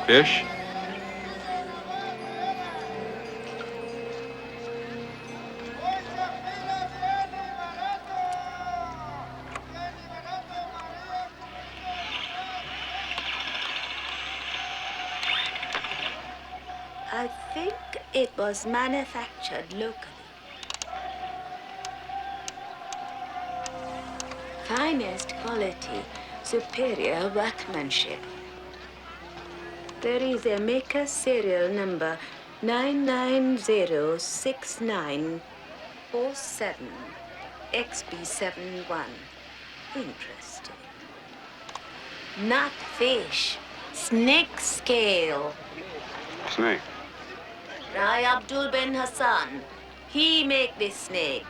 Fish? I think it was manufactured locally. Finest quality, superior workmanship. There is a maker serial number 9906947 XB71. Interesting. Not fish, snake scale. Snake. Rai Abdul Ben Hassan. He make this snake.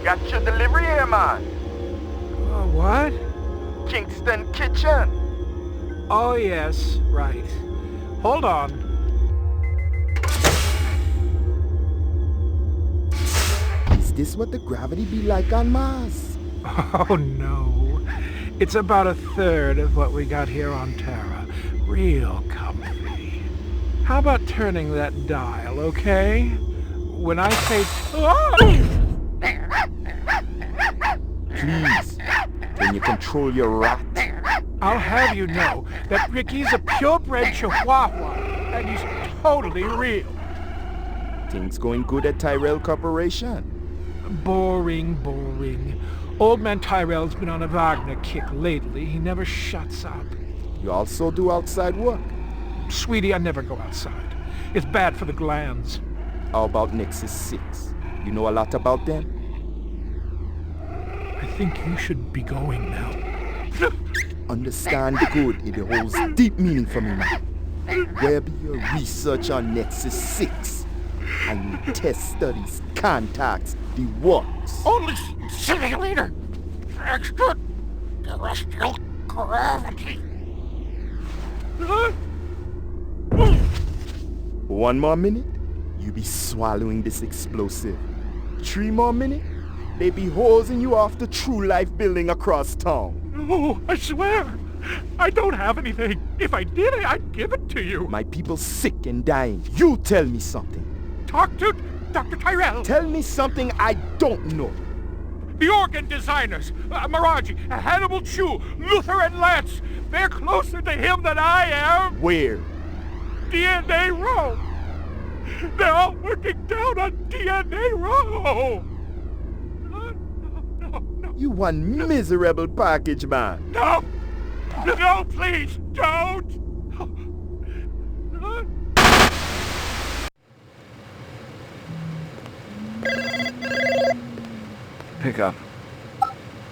Got your delivery here, man. What? Kingston Kitchen. Oh, yes, right. Hold on. Is this what the gravity be like on Mars? Oh, no. It's about a third of what we got here on Terra. Real comfy. How about turning that dial, okay? When I say... Please, can you control your rat? I'll have you know that Ricky's a purebred Chihuahua, and he's totally real. Things going good at Tyrell Corporation? Boring, boring. Old man Tyrell's been on a Wagner kick lately. He never shuts up. You also do outside work? Sweetie, I never go outside. It's bad for the glands. How about Nexus 6? You know a lot about them? I think you should be going now. Understand good, it holds deep meaning for me now. Where be your research on Nexus 6? And your test studies, contacts, the works? Only simulator! Extraterrestrial gravity! One more minute, you be swallowing this explosive. 3 more minutes, they be hosing you off the True Life building across town. No, I swear, I don't have anything. If I did, I'd give it to you. My people sick and dying. You tell me something. Talk to Dr. Tyrell. Tell me something I don't know. The organ designers, Miraji, Hannibal Chu, Luther and Lance, they're closer to him than I am. Where? DNA Row. They're all working down on DNA Row. No. You one miserable package, man. No, please, don't. Pick up.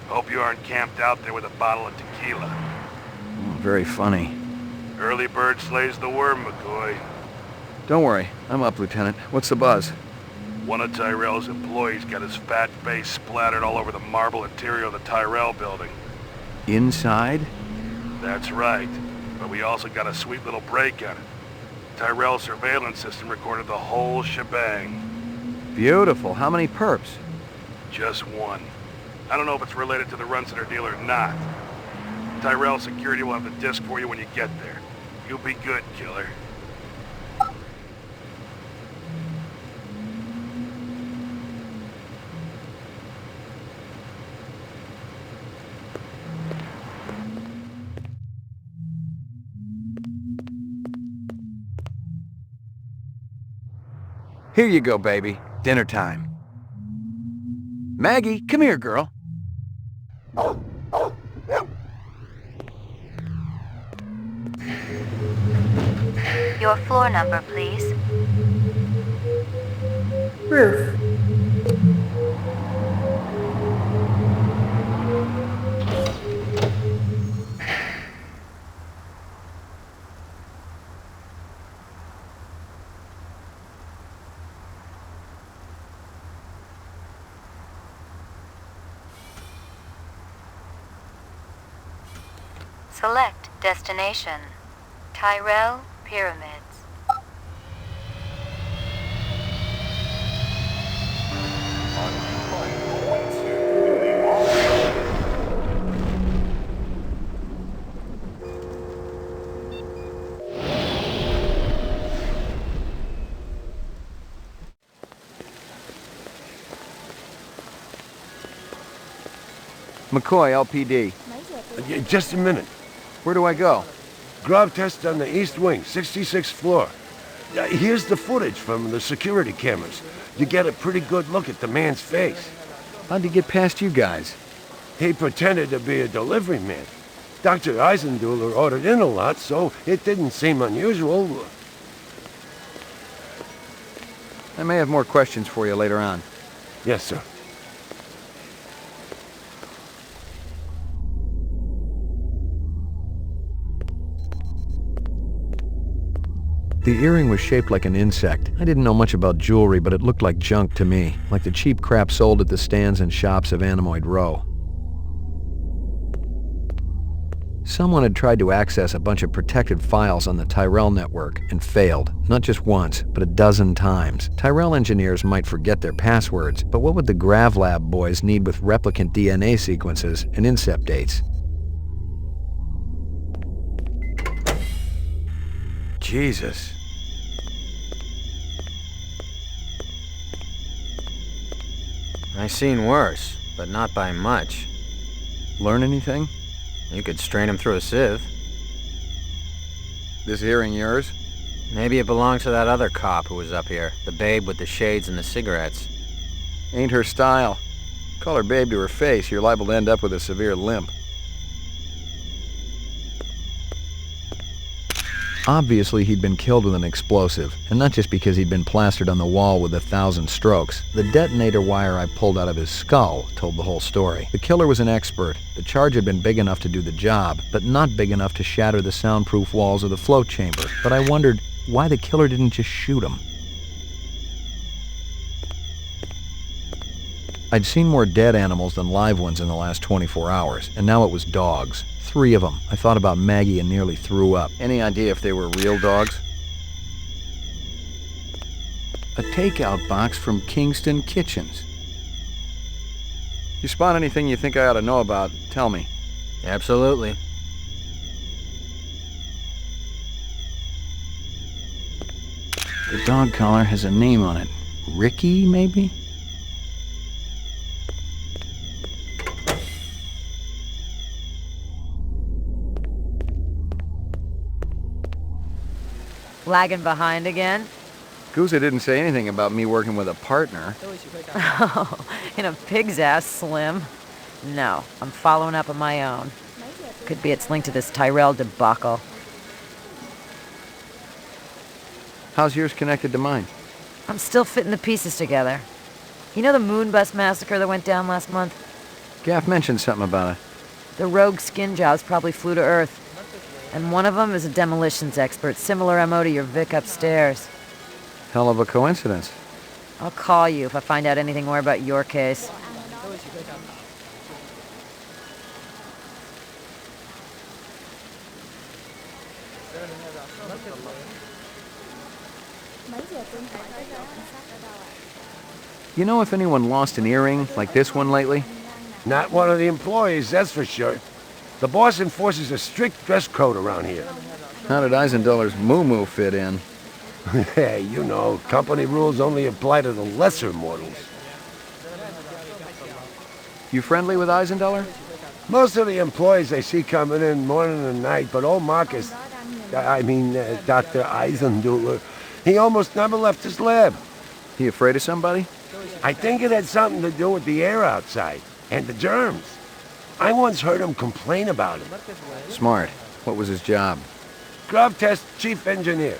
Hope you aren't camped out there with a bottle of tequila. Oh, very funny. Early bird slays the worm, McCoy. Don't worry, I'm up, Lieutenant. What's the buzz? One of Tyrell's employees got his fat face splattered all over the marble interior of the Tyrell building. Inside? That's right. But we also got a sweet little break on it. Tyrell's surveillance system recorded the whole shebang. Beautiful. How many perps? Just one. I don't know if it's related to the Runciter deal or not. Tyrell security will have the disc for you when you get there. You'll be good, killer. Here you go, baby. Dinner time. Maggie, come here, girl. Your floor number, please. Roof. Select destination. Tyrell Pyramids. McCoy, LPD. Just a minute. Where do I go? Grub test on the east wing, 66th floor. Here's the footage from the security cameras. You get a pretty good look at the man's face. How'd he get past you guys? He pretended to be a delivery man. Dr. Eisenduller ordered in a lot, so it didn't seem unusual. I may have more questions for you later on. Yes, sir. The earring was shaped like an insect. I didn't know much about jewelry, but it looked like junk to me, like the cheap crap sold at the stands and shops of Anemoid Row. Someone had tried to access a bunch of protected files on the Tyrell network and failed, not just once, but a dozen times. Tyrell engineers might forget their passwords, but what would the GravLab boys need with replicant DNA sequences and incept dates? Jesus. I seen worse, but not by much. Learn anything? You could strain him through a sieve. This earring yours? Maybe it belonged to that other cop who was up here, the babe with the shades and the cigarettes. Ain't her style. Call her babe to her face, you're liable to end up with a severe limp. Obviously, he'd been killed with an explosive, and not just because he'd been plastered on the wall with 1,000 strokes. The detonator wire I pulled out of his skull told the whole story. The killer was an expert. The charge had been big enough to do the job, but not big enough to shatter the soundproof walls of the float chamber. But I wondered why the killer didn't just shoot him. I'd seen more dead animals than live ones in the last 24 hours, and now it was dogs. 3 of them. I thought about Maggie and nearly threw up. Any idea if they were real dogs? A takeout box from Kingston Kitchens. You spot anything you think I ought to know about, tell me. Absolutely. The dog collar has a name on it. Ricky, maybe? Lagging behind again? Guzza didn't say anything about me working with a partner. Oh, in a pig's ass, Slim. No, I'm following up on my own. Could be it's linked to this Tyrell debacle. How's yours connected to mine? I'm still fitting the pieces together. You know the moon bus massacre that went down last month? Gaff mentioned something about it. The rogue skin jobs probably flew to Earth. And one of them is a demolitions expert, similar MO to your Vic upstairs. Hell of a coincidence. I'll call you if I find out anything more about your case. You know if anyone lost an earring like this one lately? Not one of the employees, that's for sure. The boss enforces a strict dress code around here. How did Eisenduller's moo-moo fit in? Hey, you know, company rules only apply to the lesser mortals. You friendly with Eisenduller? Most of the employees I see coming in morning and night, but old Marcus, Dr. Eisenduller, he almost never left his lab. He afraid of somebody? I think it had something to do with the air outside, and the germs. I once heard him complain about it. Smart. What was his job? Grub test chief engineer.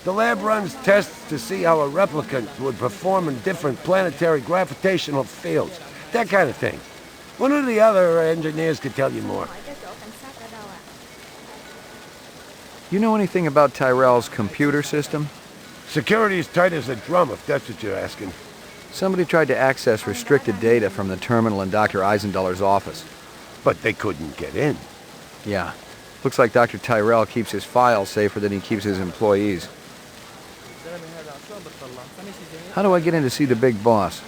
The lab runs tests to see how a replicant would perform in different planetary gravitational fields. That kind of thing. One of the other engineers could tell you more. You know anything about Tyrell's computer system? Security is tight as a drum, if that's what you're asking. Somebody tried to access restricted data from the terminal in Dr. Eisenduller's office. But they couldn't get in. Yeah. Looks like Dr. Tyrell keeps his files safer than he keeps his employees. How do I get in to see the big boss?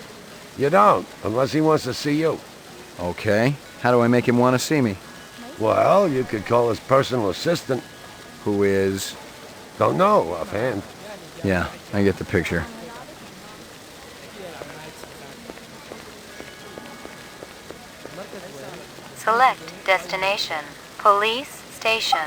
You don't, unless he wants to see you. Okay. How do I make him want to see me? Well, you could call his personal assistant. Who is? Don't know offhand. Yeah, I get the picture. Select destination. Police station.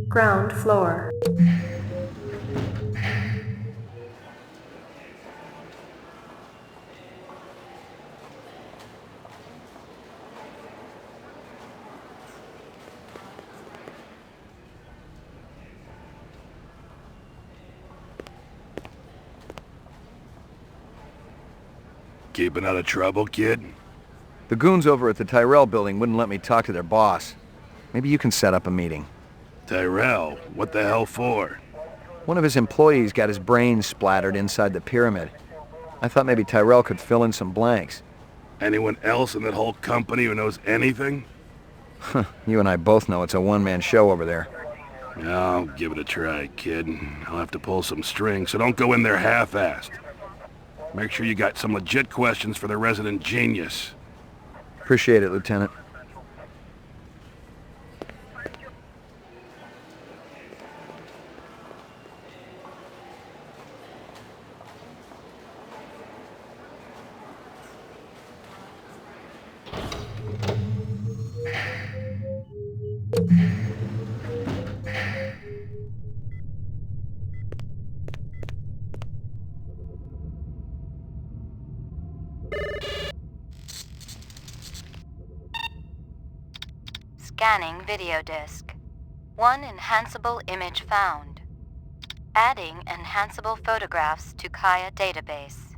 Ground floor. Keeping out of trouble, kid? The goons over at the Tyrell building wouldn't let me talk to their boss. Maybe you can set up a meeting. Tyrell? What the hell for? One of his employees got his brains splattered inside the pyramid. I thought maybe Tyrell could fill in some blanks. Anyone else in that whole company who knows anything? You and I both know it's a one-man show over there. I'll give it a try, kid. I'll have to pull some strings, so don't go in there half-assed. Make sure you got some legit questions for the resident genius. Appreciate it, Lieutenant. Scanning video disk. One enhanceable image found. Adding enhanceable photographs to Kaya database.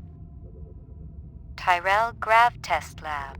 Tyrell Grav Test Lab.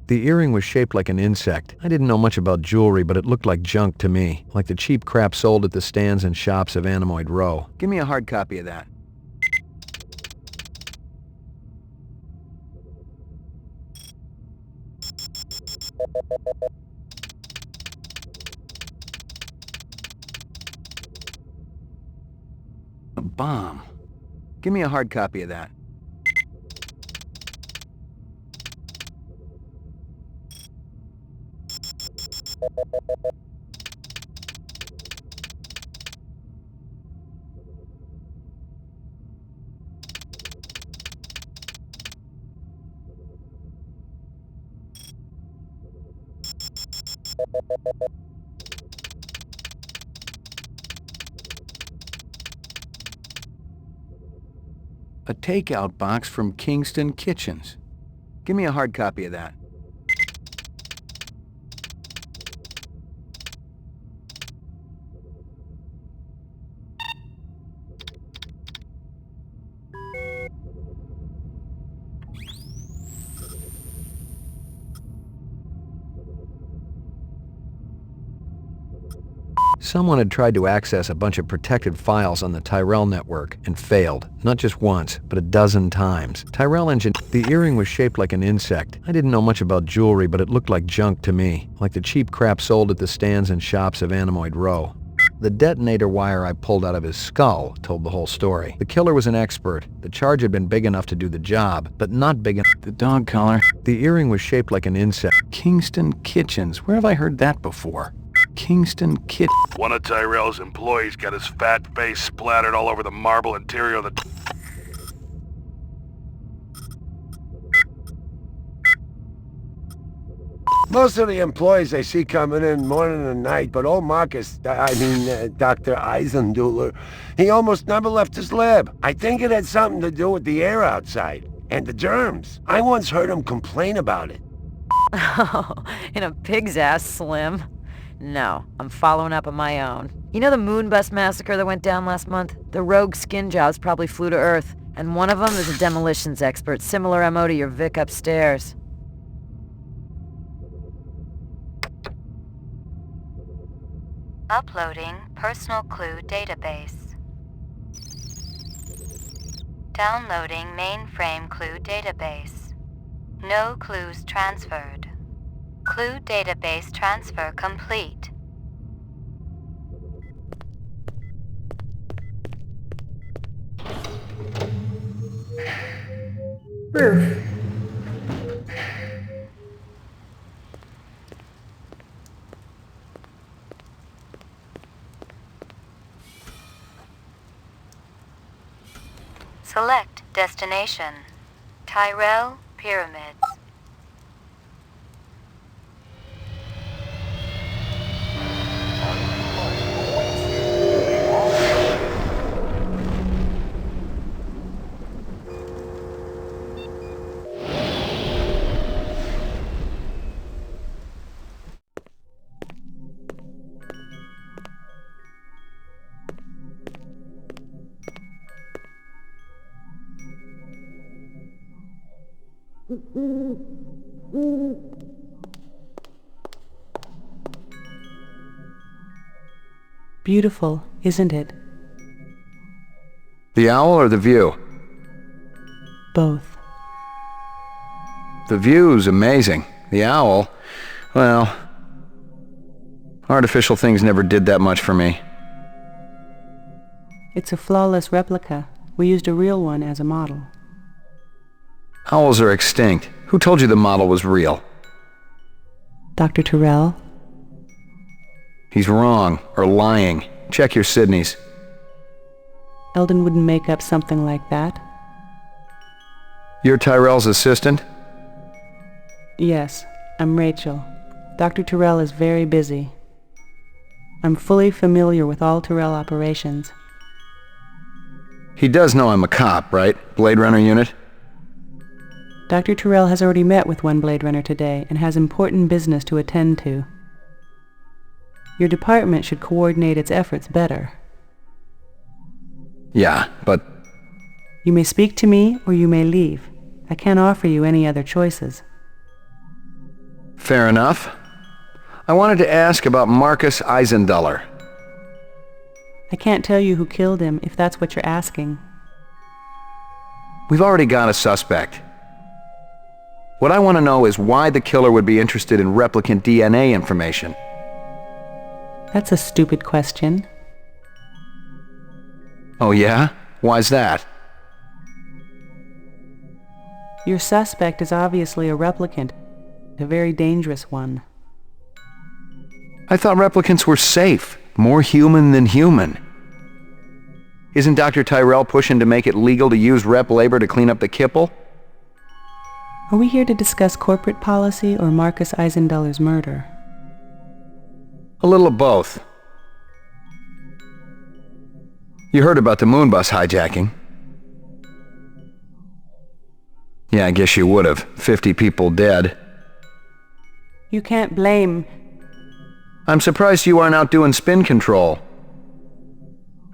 The earring was shaped like an insect. I didn't know much about jewelry, but it looked like junk to me, like the cheap crap sold at the stands and shops of Anemoid Row. Give me a hard copy of that. A bomb. Give me a hard copy of that. A takeout box from Kingston Kitchens. Give me a hard copy of that. Someone had tried to access a bunch of protected files on the Tyrell network and failed, not just once, but a dozen times. Tyrell The earring was shaped like an insect. I didn't know much about jewelry, but it looked like junk to me, like the cheap crap sold at the stands and shops of Anemoid Row. The detonator wire I pulled out of his skull told the whole story. The killer was an expert. The charge had been big enough to do the job, but not big enough. The dog collar. The earring was shaped like an insect. Kingston Kitchens. Where have I heard that before? Kingston Kit... One of Tyrell's employees got his fat face splattered all over the marble interior of the... Most of the employees I see coming in morning and night, but old Marcus, Dr. Eisenduller, he almost never left his lab. I think it had something to do with the air outside, and the germs. I once heard him complain about it. Oh, in a pig's ass, Slim. No, I'm following up on my own. You know the moon bus massacre that went down last month? The rogue skin jobs probably flew to Earth, and one of them is a demolitions expert, similar MO to your Vic upstairs. Uploading personal clue database. Downloading mainframe clue database. No clues transferred. Clue database transfer complete. Roof. Select destination. Tyrell Pyramids. Beautiful, isn't it? The owl or the view? Both. The view's amazing. The owl, well, artificial things never did that much for me. It's a flawless replica. We used a real one as a model. Owls are extinct. Who told you the model was real? Dr. Tyrell? He's wrong, or lying. Check your Sydneys. Eldon wouldn't make up something like that. You're Tyrell's assistant? Yes, I'm Rachael. Dr. Tyrell is very busy. I'm fully familiar with all Tyrell operations. He does know I'm a cop, right? Blade Runner unit? Dr. Tyrell has already met with one Blade Runner today and has important business to attend to. Your department should coordinate its efforts better. Yeah, but... You may speak to me or you may leave. I can't offer you any other choices. Fair enough. I wanted to ask about Marcus Eisenduller. I can't tell you who killed him if that's what you're asking. We've already got a suspect. What I want to know is why the killer would be interested in replicant DNA information. That's a stupid question. Oh yeah? Why's that? Your suspect is obviously a replicant, a very dangerous one. I thought replicants were safe, more human than human. Isn't Dr. Tyrell pushing to make it legal to use rep labor to clean up the kipple? Are we here to discuss corporate policy or Marcus Eisenduller's murder? A little of both. You heard about the moon bus hijacking? Yeah, I guess you would have. 50 people dead. You can't blame... I'm surprised you aren't out doing spin control.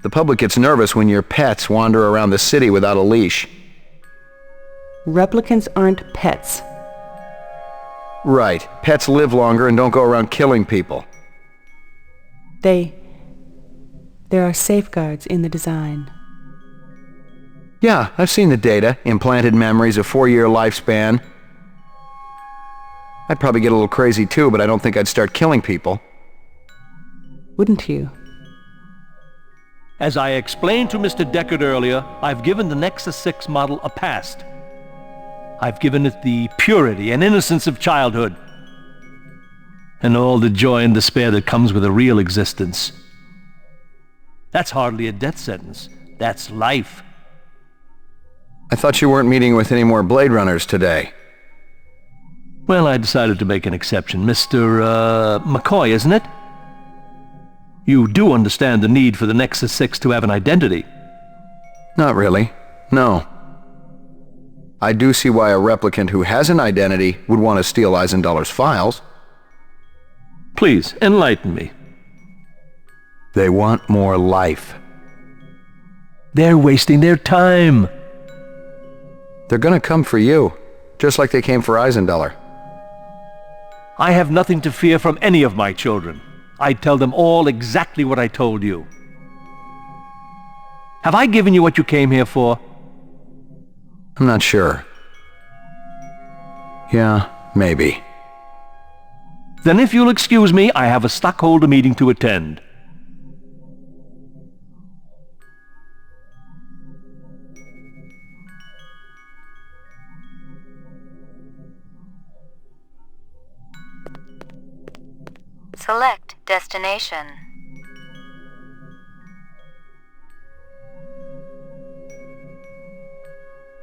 The public gets nervous when your pets wander around the city without a leash. Replicants aren't pets. Right. Pets live longer and don't go around killing people. There are safeguards in the design. Yeah, I've seen the data. Implanted memories, a 4-year lifespan. I'd probably get a little crazy too, but I don't think I'd start killing people. Wouldn't you? As I explained to Mr. Deckard earlier, I've given the Nexus 6 model a past. I've given it the purity and innocence of childhood. And all the joy and despair that comes with a real existence. That's hardly a death sentence. That's life. I thought you weren't meeting with any more Blade Runners today. Well, I decided to make an exception. Mr. McCoy, isn't it? You do understand the need for the Nexus 6 to have an identity. Not really. No. I do see why a replicant who has an identity would want to steal Eisenduller's files. Please, enlighten me. They want more life. They're wasting their time. They're gonna come for you, just like they came for Eisenduller. I have nothing to fear from any of my children. I tell them all exactly what I told you. Have I given you what you came here for? I'm not sure. Yeah, maybe. Then if you'll excuse me, I have a stockholder meeting to attend. Select destination.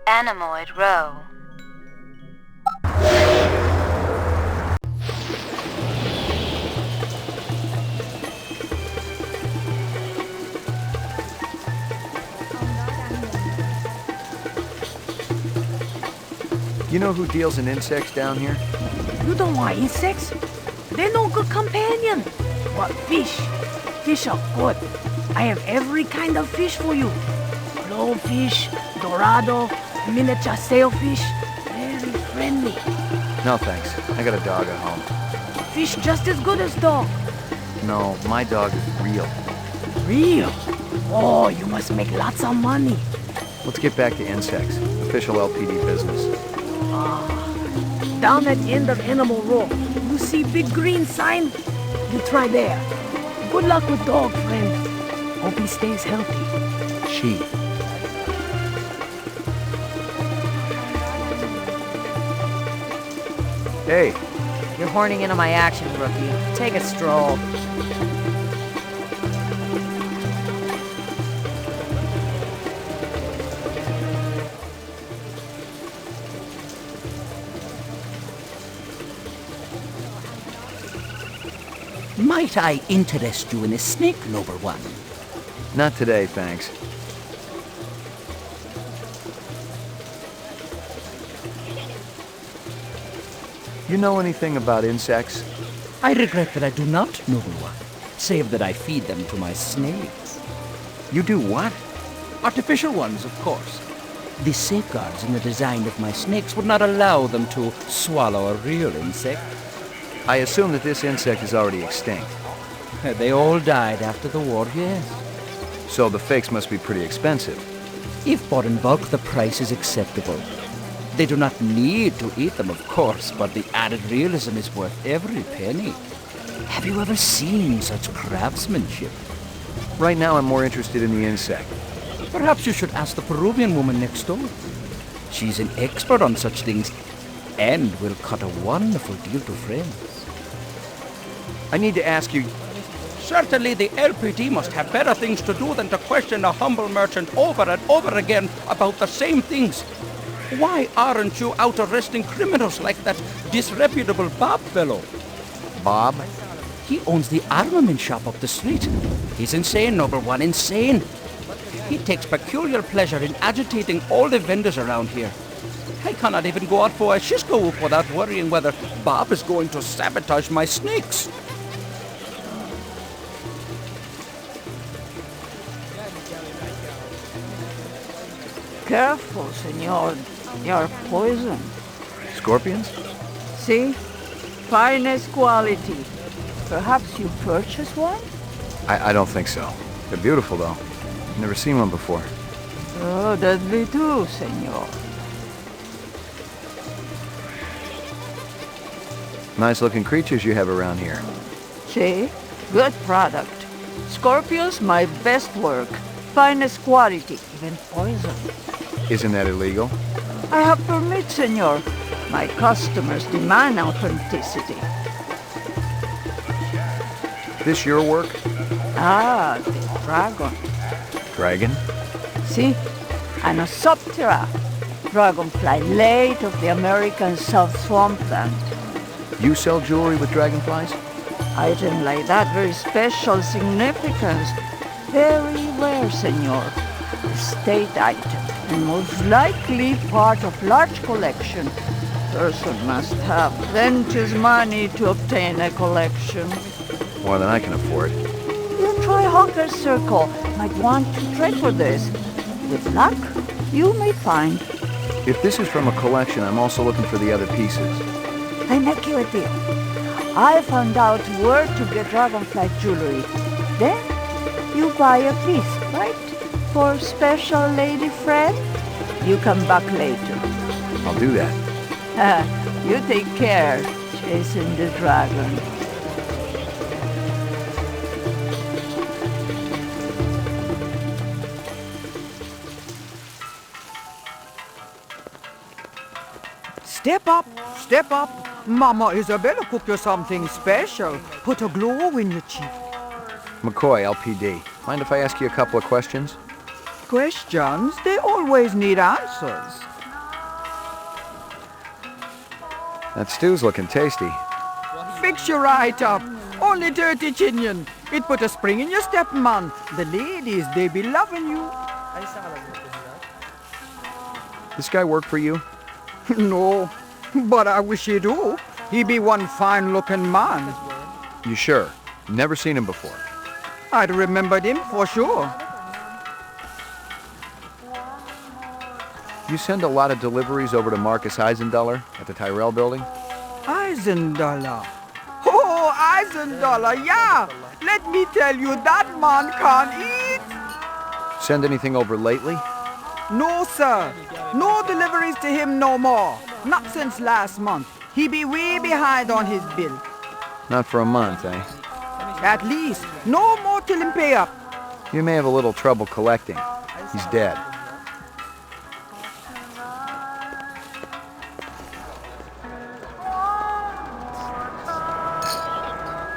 Anemoid Row. You know who deals in insects down here? You don't want insects? They're no good companion. But fish. Fish are good. I have every kind of fish for you. Glowfish, dorado, miniature sailfish. Very friendly. No thanks. I got a dog at home. Fish just as good as dog. No, my dog is real. Real? Oh, you must make lots of money. Let's get back to insects. Official LPD business. Down at the end of Animal Row, you see big green sign? You try there. Good luck with dog, friend. Hope he stays healthy. She. Hey. You're horning into my action, rookie. Take a stroll. Might I interest you in a snake, Noble One? Not today, thanks. You know anything about insects? I regret that I do not, Noble One, save that I feed them to my snakes. You do what? Artificial ones, of course. The safeguards in the design of my snakes would not allow them to swallow a real insect. I assume that this insect is already extinct. They all died after the war, yes. So the fakes must be pretty expensive. If bought in bulk, the price is acceptable. They do not need to eat them, of course, but the added realism is worth every penny. Have you ever seen such craftsmanship? Right now I'm more interested in the insect. Perhaps you should ask the Peruvian woman next door. She's an expert on such things and will cut a wonderful deal to friends. I need to ask you... Certainly the LPD must have better things to do than to question a humble merchant over and over again about the same things. Why aren't you out arresting criminals like that disreputable Bob fellow? Bob? He owns the armament shop up the street. He's insane, Noble One, insane. He takes peculiar pleasure in agitating all the vendors around here. I cannot even go out for a Cisco whoop without worrying whether Bob is going to sabotage my snakes. Careful, senor. You're poisoned. Scorpions? See? Finest quality. Perhaps you purchased one? I don't think so. They're beautiful, though. Never seen one before. Oh, deadly too, senor. Nice-looking creatures you have around here. See? Good product. Scorpions, my best work. Finest quality, even poison. Isn't that illegal? I have permit, senor. My customers demand authenticity. this your work? Ah, the dragon. Dragon? See? I'm a Subterra, dragonfly late of the American South Swampland. You sell jewelry with dragonflies? Item like that, very special significance. Very rare, senor. Estate item, and most likely part of large collection. Person must have plenty money to obtain a collection. More than I can afford. You try Hawker's Circle. Might want to trade for this. With luck, you may find. If this is from a collection, I'm also looking for the other pieces. I make you a deal. I found out where to get dragonfly jewelry. Then, you buy a piece, right? For special lady friend? You come back later. I'll do that. You take care, chasing the dragon. Step up, step up. Mama Isabella cooked you something special. Put a glow in your cheek. McCoy, LPD. Mind if I ask you a couple of questions? Questions? They always need answers. That stew's looking tasty. Fix you right up. Only dirty chinion. It put a spring in your step, man. The ladies, they be loving you. This guy work for you? No, but I wish he do. He be one fine-looking man. You sure? Never seen him before. I'd remembered him for sure. You send a lot of deliveries over to Marcus Eisenduller at the Tyrell building? Eisenduller. Oh, Eisenduller, yeah. Let me tell you, that man can't eat. Send anything over lately? No, sir. No deliveries to him no more. Not since last month. He be way behind on his bill. Not for a month, eh? At least. No more till him pay up. You may have a little trouble collecting. He's dead.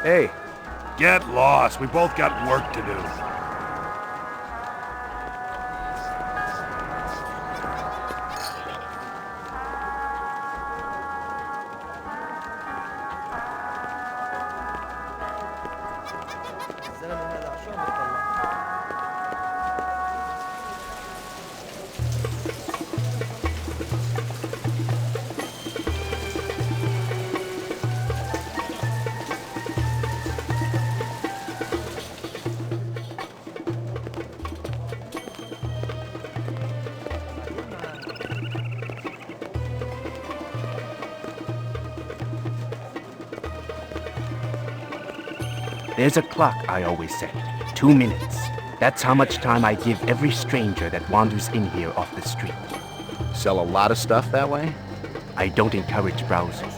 Hey. Get lost. We both got work to do. There's a clock I always set. 2 minutes. That's how much time I give every stranger that wanders in here off the street. Sell a lot of stuff that way? I don't encourage browsers.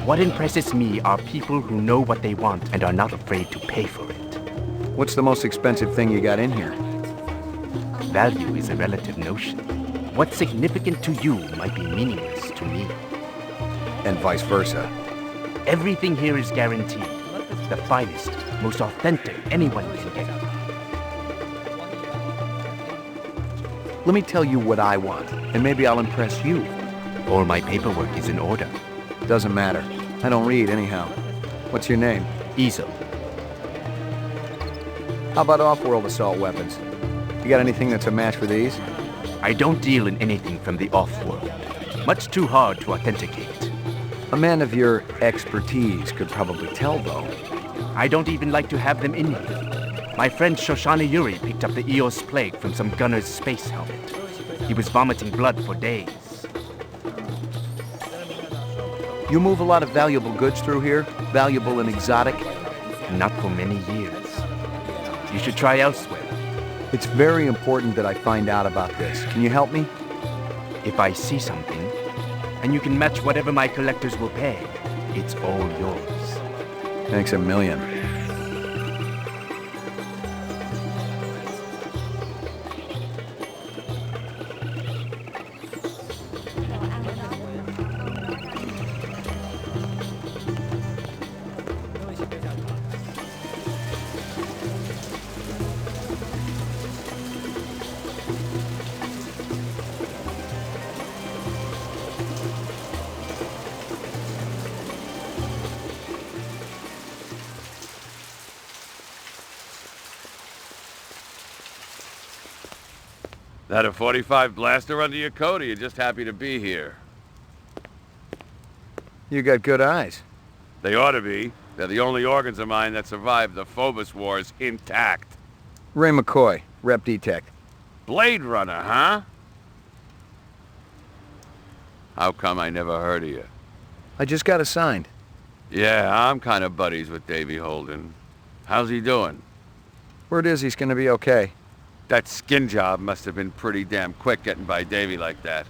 What impresses me are people who know what they want and are not afraid to pay for it. What's the most expensive thing you got in here? Value is a relative notion. What's significant to you might be meaningless to me. And vice versa. Everything here is guaranteed. The finest, most authentic anyone can get. Let me tell you what I want, and maybe I'll impress you. All my paperwork is in order. Doesn't matter. I don't read anyhow. What's your name? Easel. How about off-world assault weapons? You got anything that's a match for these? I don't deal in anything from the off-world. Much too hard to authenticate. A man of your expertise could probably tell, though. I don't even like to have them in here. My friend Shoshana Yuri picked up the Eos plague from some gunner's space helmet. He was vomiting blood for days. You move a lot of valuable goods through here? Valuable and exotic? Not for many years. You should try elsewhere. It's very important that I find out about this. Can you help me? If I see something, and you can match whatever my collectors will pay, it's all yours. Thanks a million. That a 45 blaster under your coat, or you just happy to be here? You got good eyes. They ought to be. They're the only organs of mine that survived the Phobos Wars intact. Ray McCoy, Rep Detect. Blade Runner, huh? How come I never heard of you? I just got assigned. Yeah, I'm kind of buddies with Davy Holden. How's he doing? Word is he's gonna be okay. That skin job must have been pretty damn quick getting by Davy like that.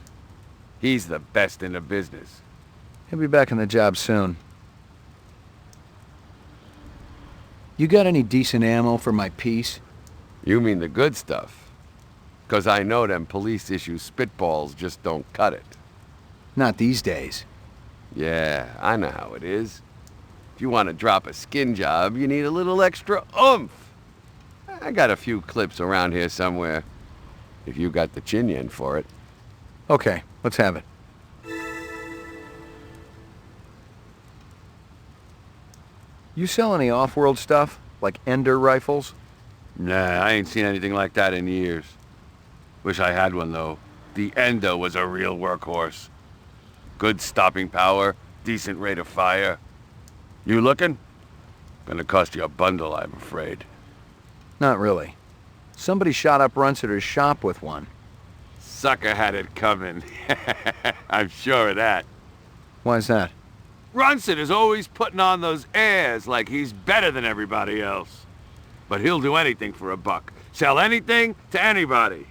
He's the best in the business. He'll be back on the job soon. You got any decent ammo for my piece? You mean the good stuff? 'Cause I know them police-issue spitballs just don't cut it. Not these days. Yeah, I know how it is. If you want to drop a skin job, you need a little extra oomph. I got a few clips around here somewhere, if you got the chin yen for it. Okay, let's have it. You sell any off-world stuff? Like Ender rifles? Nah, I ain't seen anything like that in years. Wish I had one, though. The Endo was a real workhorse. Good stopping power, decent rate of fire. You looking? Gonna cost you a bundle, I'm afraid. Not really. Somebody shot up Runsiter's shop with one. Sucker had it coming. I'm sure of that. Why's that? Runsiter's always putting on those airs like he's better than everybody else. But he'll do anything for a buck. Sell anything to anybody.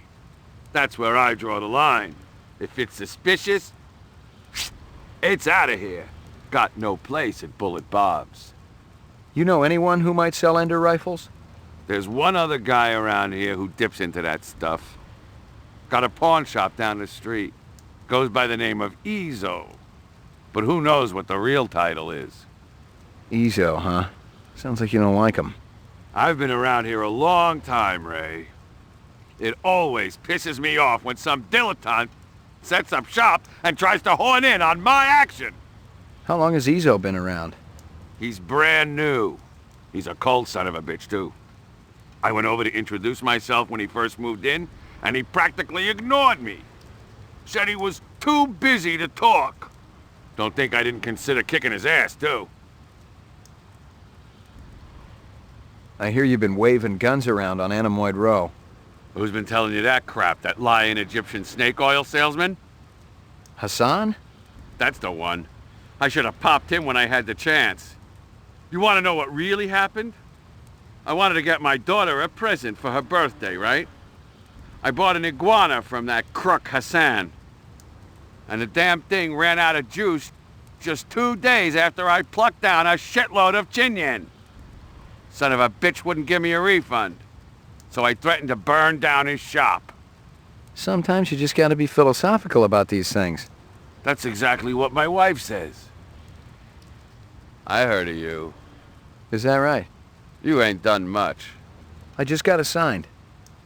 That's where I draw the line. If it's suspicious, it's out of here. Got no place at Bullet Bob's. You know anyone who might sell Ender rifles? There's one other guy around here who dips into that stuff. Got a pawn shop down the street. Goes by the name of Ezo. But who knows what the real title is? Ezo, huh? Sounds like you don't like him. I've been around here a long time, Ray. It always pisses me off when some dilettante sets up shop and tries to horn in on my action. How long has Ezo been around? He's brand new. He's a cold son of a bitch, too. I went over to introduce myself when he first moved in, and he practically ignored me. Said he was too busy to talk. Don't think I didn't consider kicking his ass, too. I hear you've been waving guns around on Anemoid Row. Who's been telling you that crap? That lying Egyptian snake oil salesman? Hassan? That's the one. I should have popped him when I had the chance. You want to know what really happened? I wanted to get my daughter a present for her birthday, right? I bought an iguana from that crook Hassan. And the damn thing ran out of juice just 2 days after I plucked down a shitload of chin yen. Son of a bitch wouldn't give me a refund. So I threatened to burn down his shop. Sometimes you just gotta be philosophical about these things. That's exactly what my wife says. I heard of you. Is that right? You ain't done much. I just got assigned.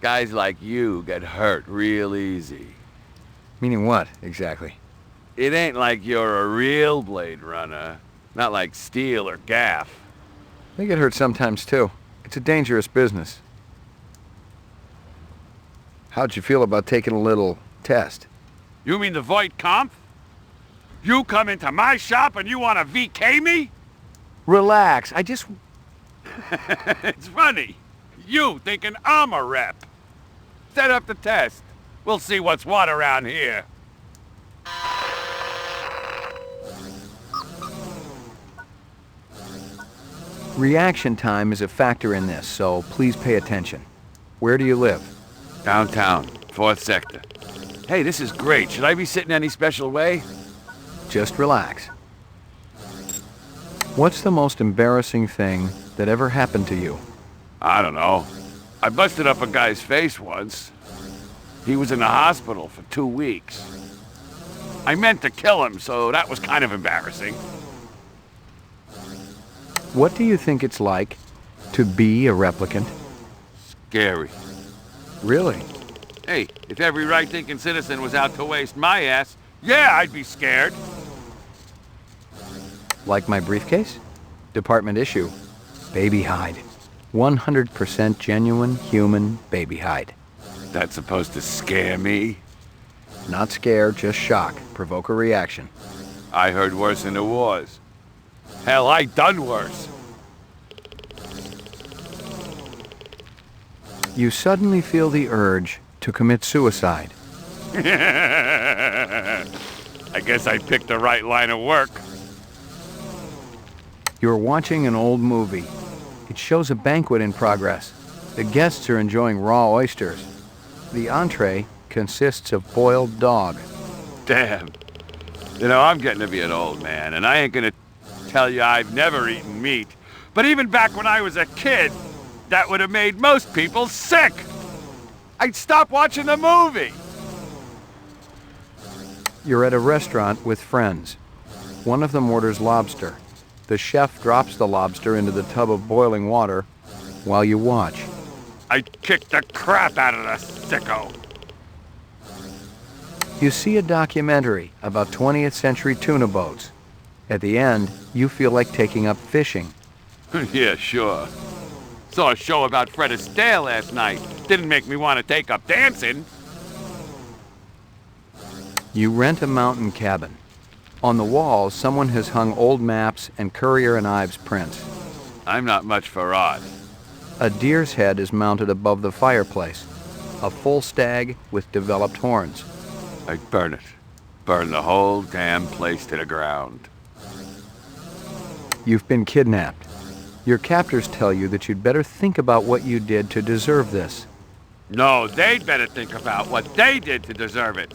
Guys like you get hurt real easy. Meaning what, exactly? It ain't like you're a real Blade Runner. Not like Steele or Gaff. They get hurt sometimes, too. It's a dangerous business. How'd you feel about taking a little test? You mean the Voight Kampf? You come into my shop and you want to VK me? Relax, I just... It's funny. You thinking I'm a rep. Set up the test. We'll see what's what around here. Reaction time is a factor in this, so please pay attention. Where do you live? Downtown, 4th sector. Hey, this is great. Should I be sitting any special way? Just relax. What's the most embarrassing thing that ever happened to you? I don't know. I busted up a guy's face once. He was in the hospital for 2 weeks. I meant to kill him, so that was kind of embarrassing. What do you think it's like to be a replicant? Scary. Really? Hey, if every right-thinking citizen was out to waste my ass, yeah, I'd be scared. Like my briefcase? Department issue. Baby hide. 100% genuine human baby hide. that supposed to scare me? Not scare, just shock. Provoke a reaction. I heard worse in the wars. Hell, I done worse. You suddenly feel the urge to commit suicide. I guess I picked the right line of work. You're watching an old movie. It shows a banquet in progress. The guests are enjoying raw oysters. The entree consists of boiled dog. Damn. You know, I'm getting to be an old man, and I ain't gonna tell you I've never eaten meat. But even back when I was a kid, that would have made most people sick. I'd stop watching the movie. You're at a restaurant with friends. One of them orders lobster. The chef drops the lobster into the tub of boiling water while you watch. I'd kick the crap out of the sicko. You see a documentary about 20th century tuna boats. At the end, you feel like taking up fishing. Yeah, sure. Saw a show about Fred Astaire last night. Didn't make me want to take up dancing. You rent a mountain cabin. On the walls, someone has hung old maps and Currier and Ives prints. I'm not much for art. A deer's head is mounted above the fireplace. A full stag with developed horns. I'd burn it. Burn the whole damn place to the ground. You've been kidnapped. Your captors tell you that you'd better think about what you did to deserve this. No, they'd better think about what they did to deserve it.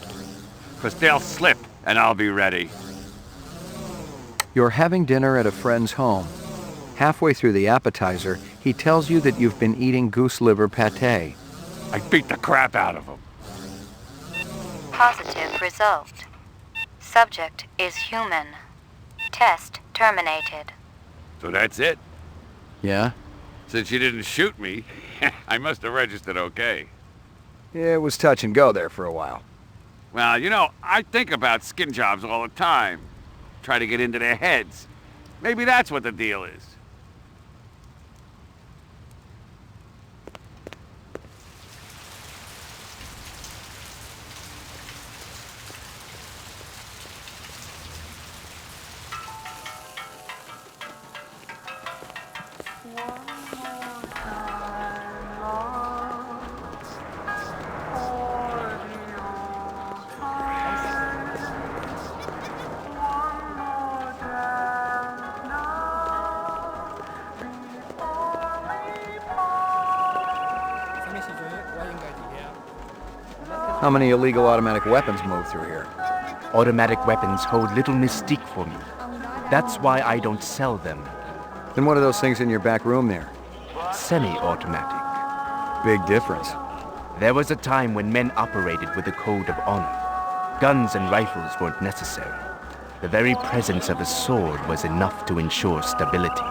'Cause they'll slip, and I'll be ready. You're having dinner at a friend's home. Halfway through the appetizer, he tells you that you've been eating goose liver pâté. I beat the crap out of him. Positive result. Subject is human. Test terminated. So that's it? Yeah? Since you didn't shoot me, I must have registered okay. Yeah, it was touch and go there for a while. Well, you know, I think about skin jobs all the time. Try to get into their heads. Maybe that's what the deal is. How many illegal automatic weapons move through here? Automatic weapons hold little mystique for me. That's why I don't sell them. Then what are those things in your back room there? Semi-automatic. Big difference. There was a time when men operated with a code of honor. Guns and rifles weren't necessary. The very presence of a sword was enough to ensure stability.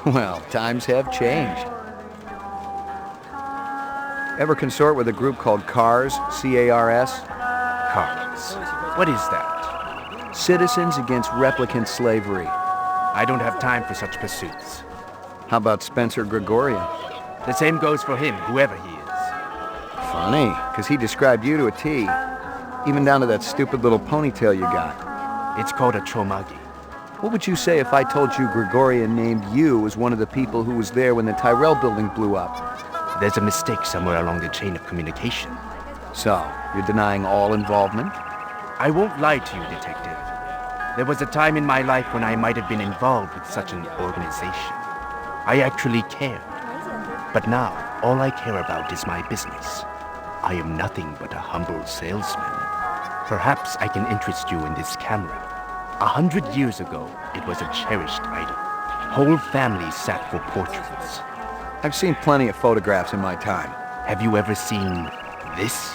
Well, times have changed. Ever consort with a group called CARS, C-A-R-S? CARS. What is that? Citizens Against Replicant Slavery. I don't have time for such pursuits. How about Spencer Gregorian? The same goes for him, whoever he is. Funny, because he described you to a T. Even down to that stupid little ponytail you got. It's called a tromagi. What would you say if I told you Gregorian named you as one of the people who was there when the Tyrell building blew up? There's a mistake somewhere along the chain of communication. So, you're denying all involvement? I won't lie to you, Detective. There was a time in my life when I might have been involved with such an organization. I actually cared. But now, all I care about is my business. I am nothing but a humble salesman. Perhaps I can interest you in this camera. 100 years ago, it was a cherished item. Whole families sat for portraits. I've seen plenty of photographs in my time. Have you ever seen this?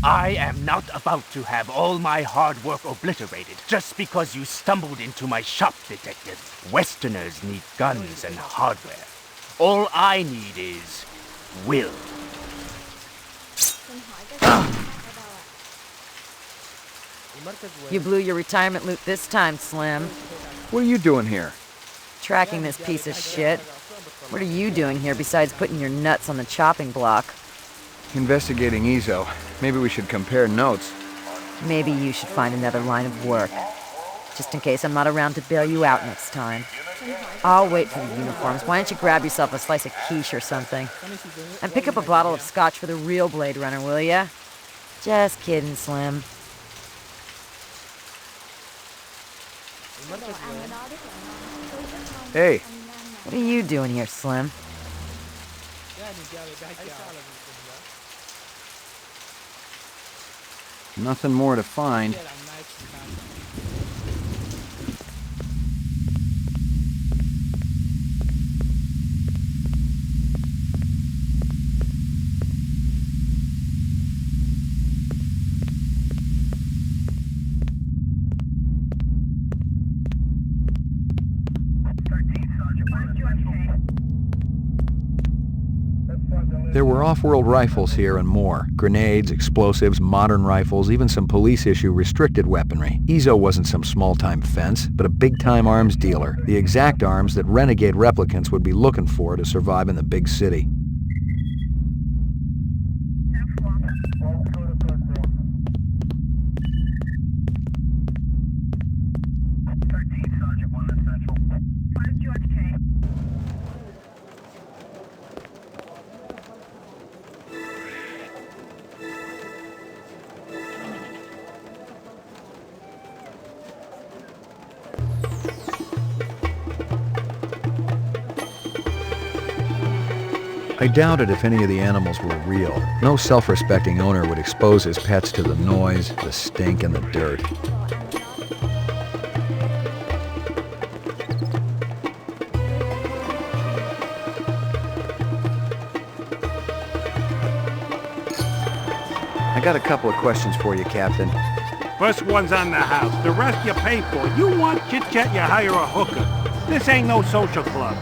I am not about to have all my hard work obliterated just because you stumbled into my shop, Detective. Westerners need guns and hardware. All I need is will. You blew your retirement loot this time, Slim. What are you doing here? Tracking this piece of shit. What are you doing here besides putting your nuts on the chopping block? Investigating Ezo. Maybe we should compare notes. Maybe you should find another line of work. Just in case I'm not around to bail you out next time. I'll wait for the uniforms. Why don't you grab yourself a slice of quiche or something? And pick up a bottle of scotch for the real Blade Runner, will ya? Just kidding, Slim. Hey. What are you doing here, Slim? Nothing more to find. There were off-world rifles here and more. Grenades, explosives, modern rifles, even some police-issue restricted weaponry. Ezo wasn't some small-time fence, but a big-time arms dealer. The exact arms that renegade replicants would be looking for to survive in the big city. I doubted if any of the animals were real. No self-respecting owner would expose his pets to the noise, the stink, and the dirt. I got a couple of questions for you, Captain. First one's on the house. The rest you pay for. You want chit-chat, you hire a hooker. This ain't no social club.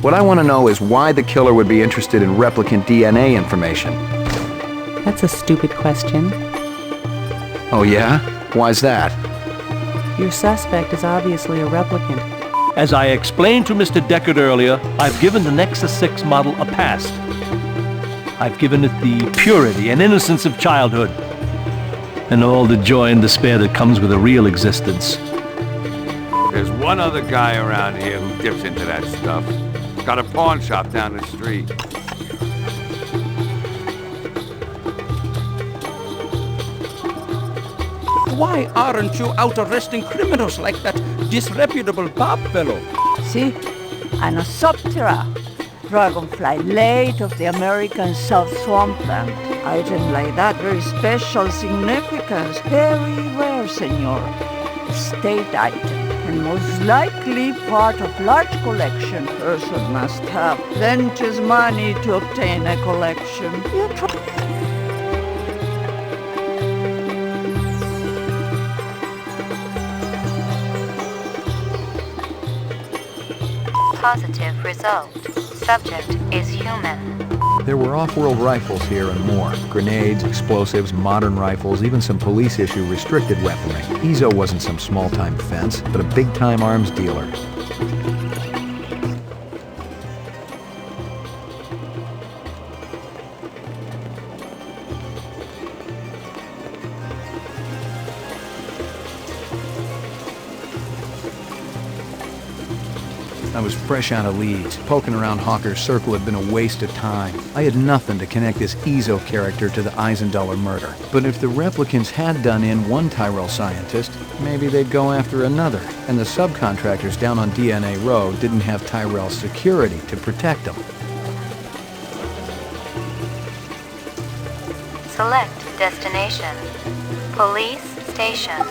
What I want to know is why the killer would be interested in replicant DNA information. That's a stupid question. Oh yeah? Why's that? Your suspect is obviously a replicant. As I explained to Mr. Deckard earlier, I've given the Nexus 6 model a past. I've given it the purity and innocence of childhood, and all the joy and despair that comes with a real existence. There's one other guy around here who dips into that stuff. Got a pawn shop down the street. Why aren't you out arresting criminals like that disreputable Bob fellow? See? Anosoptera, dragonfly late of the American South Swampland. Item like that, very special significance. Very rare, senor. State item. And most likely part of large collection. Person must have plenty money to obtain a collection. Positive result. Subject is human. There were off-world rifles here and more. Grenades, explosives, modern rifles, even some police-issue restricted weaponry. Ezo wasn't some small-time fence, but a big-time arms dealer. I was fresh out of Leeds. Poking around Hawker's Circle had been a waste of time. I had nothing to connect this Ezo character to the Eisenduller murder. But if the replicants had done in one Tyrell scientist, maybe they'd go after another. And the subcontractors down on DNA Road didn't have Tyrell's security to protect them. Select destination. Police station.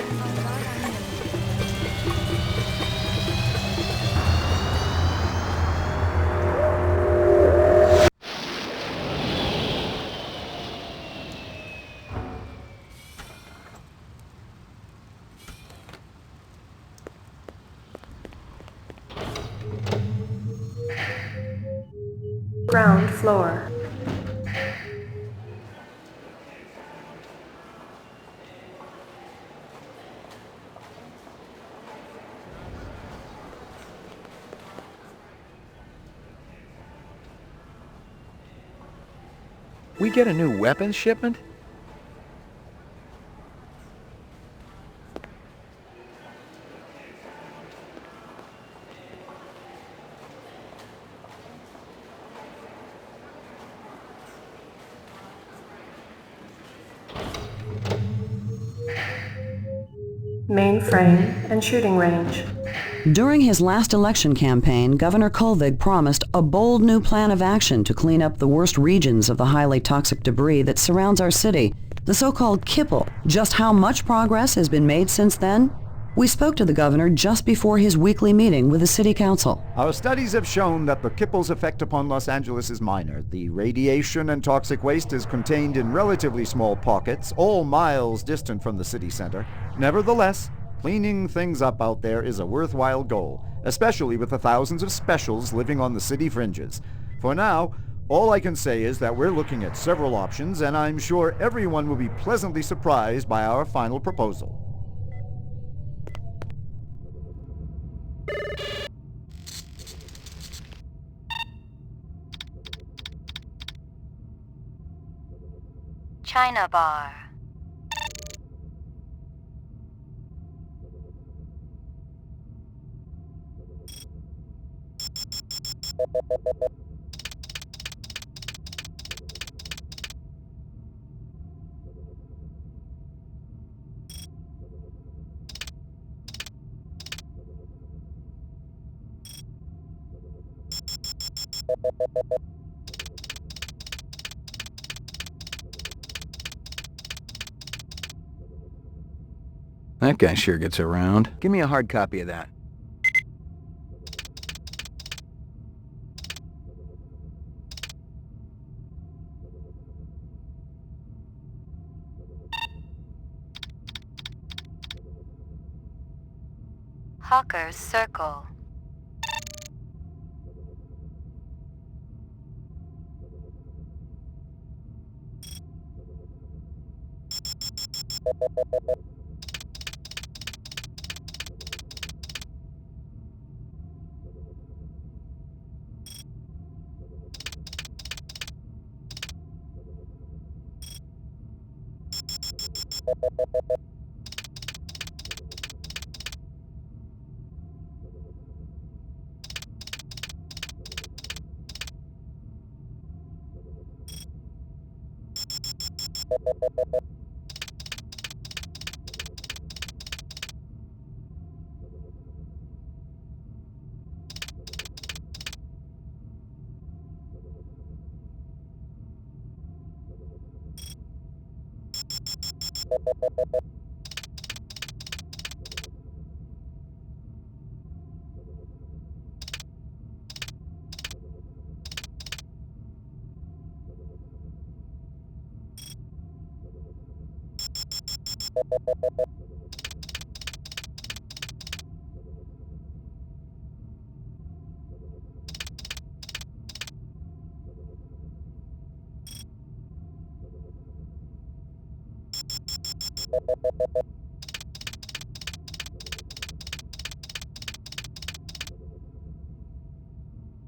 Ground floor. We get a new weapons shipment? Mainframe and shooting range. During his last election campaign, Governor Kolvig promised a bold new plan of action to clean up the worst regions of the highly toxic debris that surrounds our city, the so-called kipple. Just how much progress has been made since then? We spoke to the governor just before his weekly meeting with the city council. Our studies have shown that the kipple's effect upon Los Angeles is minor. The radiation and toxic waste is contained in relatively small pockets, all miles distant from the city center. Nevertheless, cleaning things up out there is a worthwhile goal, especially with the thousands of specials living on the city fringes. For now, all I can say is that we're looking at several options, and I'm sure everyone will be pleasantly surprised by our final proposal. China bar. That guy sure gets around. Give me a hard copy of that. Hawker's Circle.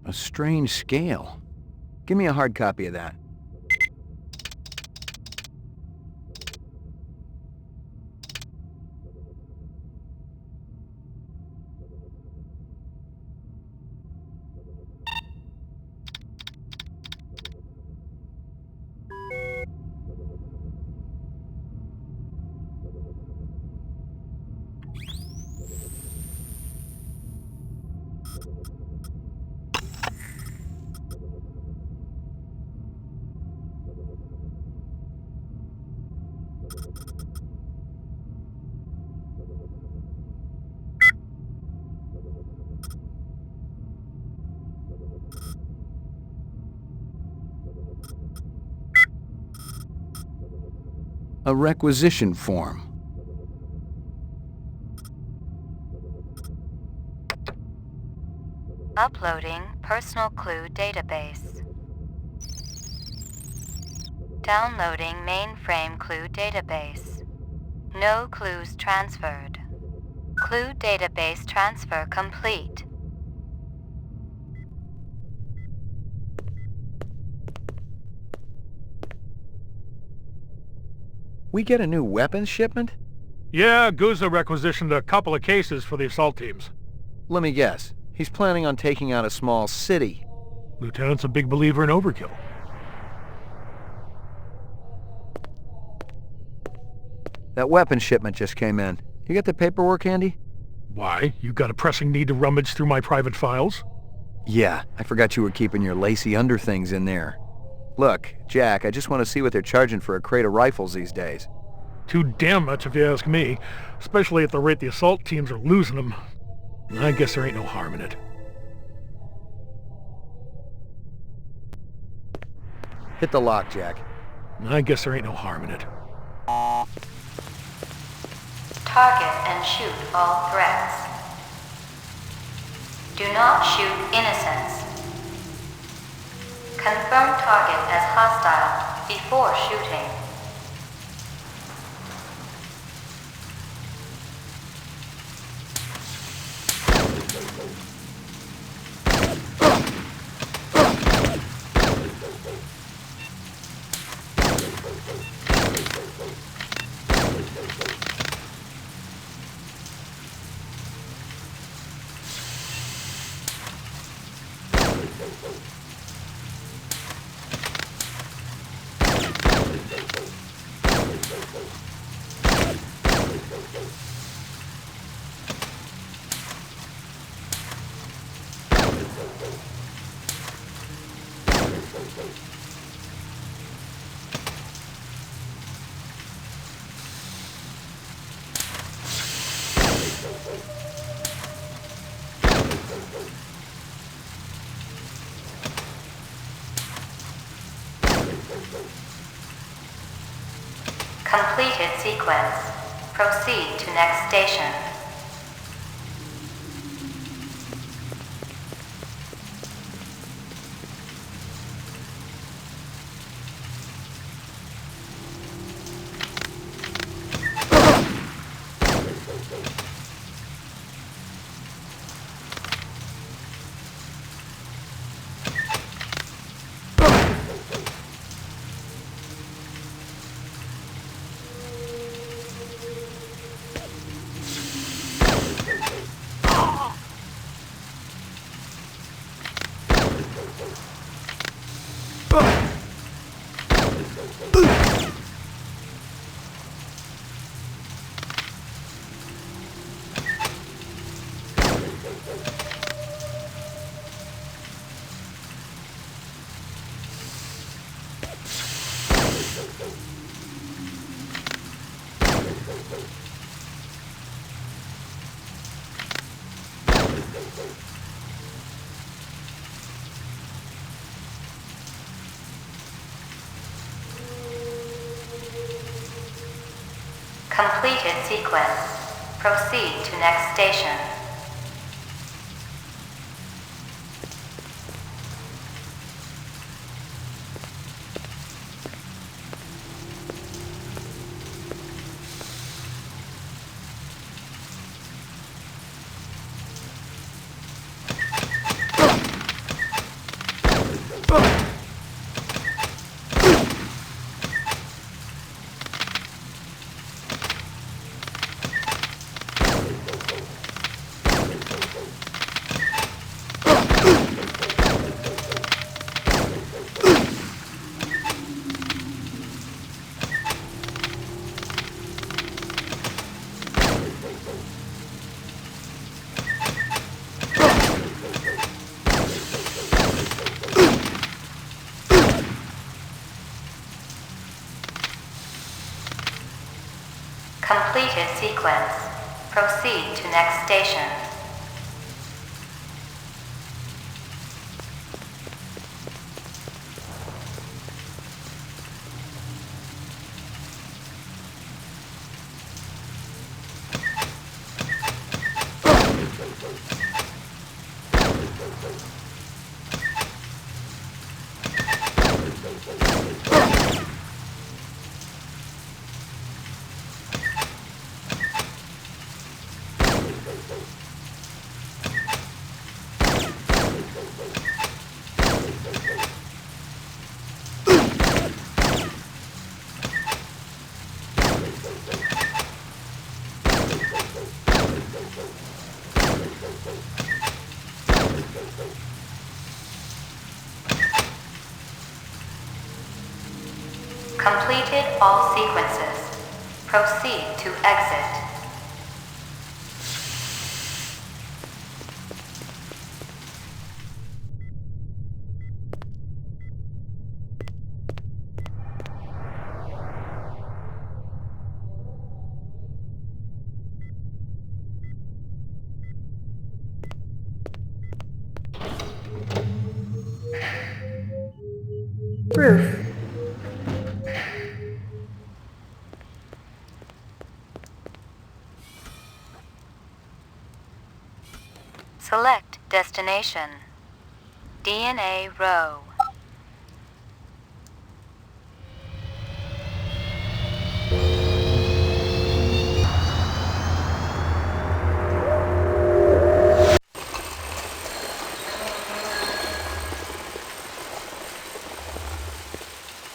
A strange scale. Give me a hard copy of that. A requisition form. Uploading personal clue database. Downloading mainframe clue database. No clues transferred. Clue database transfer complete. We get a new weapons shipment? Yeah, Guzza requisitioned a couple of cases for the assault teams. Let me guess. He's planning on taking out a small city. Lieutenant's a big believer in overkill. That weapons shipment just came in. You got the paperwork handy? Why? You got a pressing need to rummage through my private files? Yeah, I forgot you were keeping your lacy underthings in there. Look, Jack, I just want to see what they're charging for a crate of rifles these days. Too damn much if you ask me, especially at the rate the assault teams are losing them. I guess there ain't no harm in it. Hit the lock, Jack. I guess there ain't no harm in it. Target and shoot all threats. Do not shoot innocents. Confirm target as hostile before shooting. Completed sequence. Proceed to next station. Completed sequence. Proceed to next station. Completed sequence. Proceed to next station. Completed all sequences. Proceed to exit. Roof. Select destination. DNA row.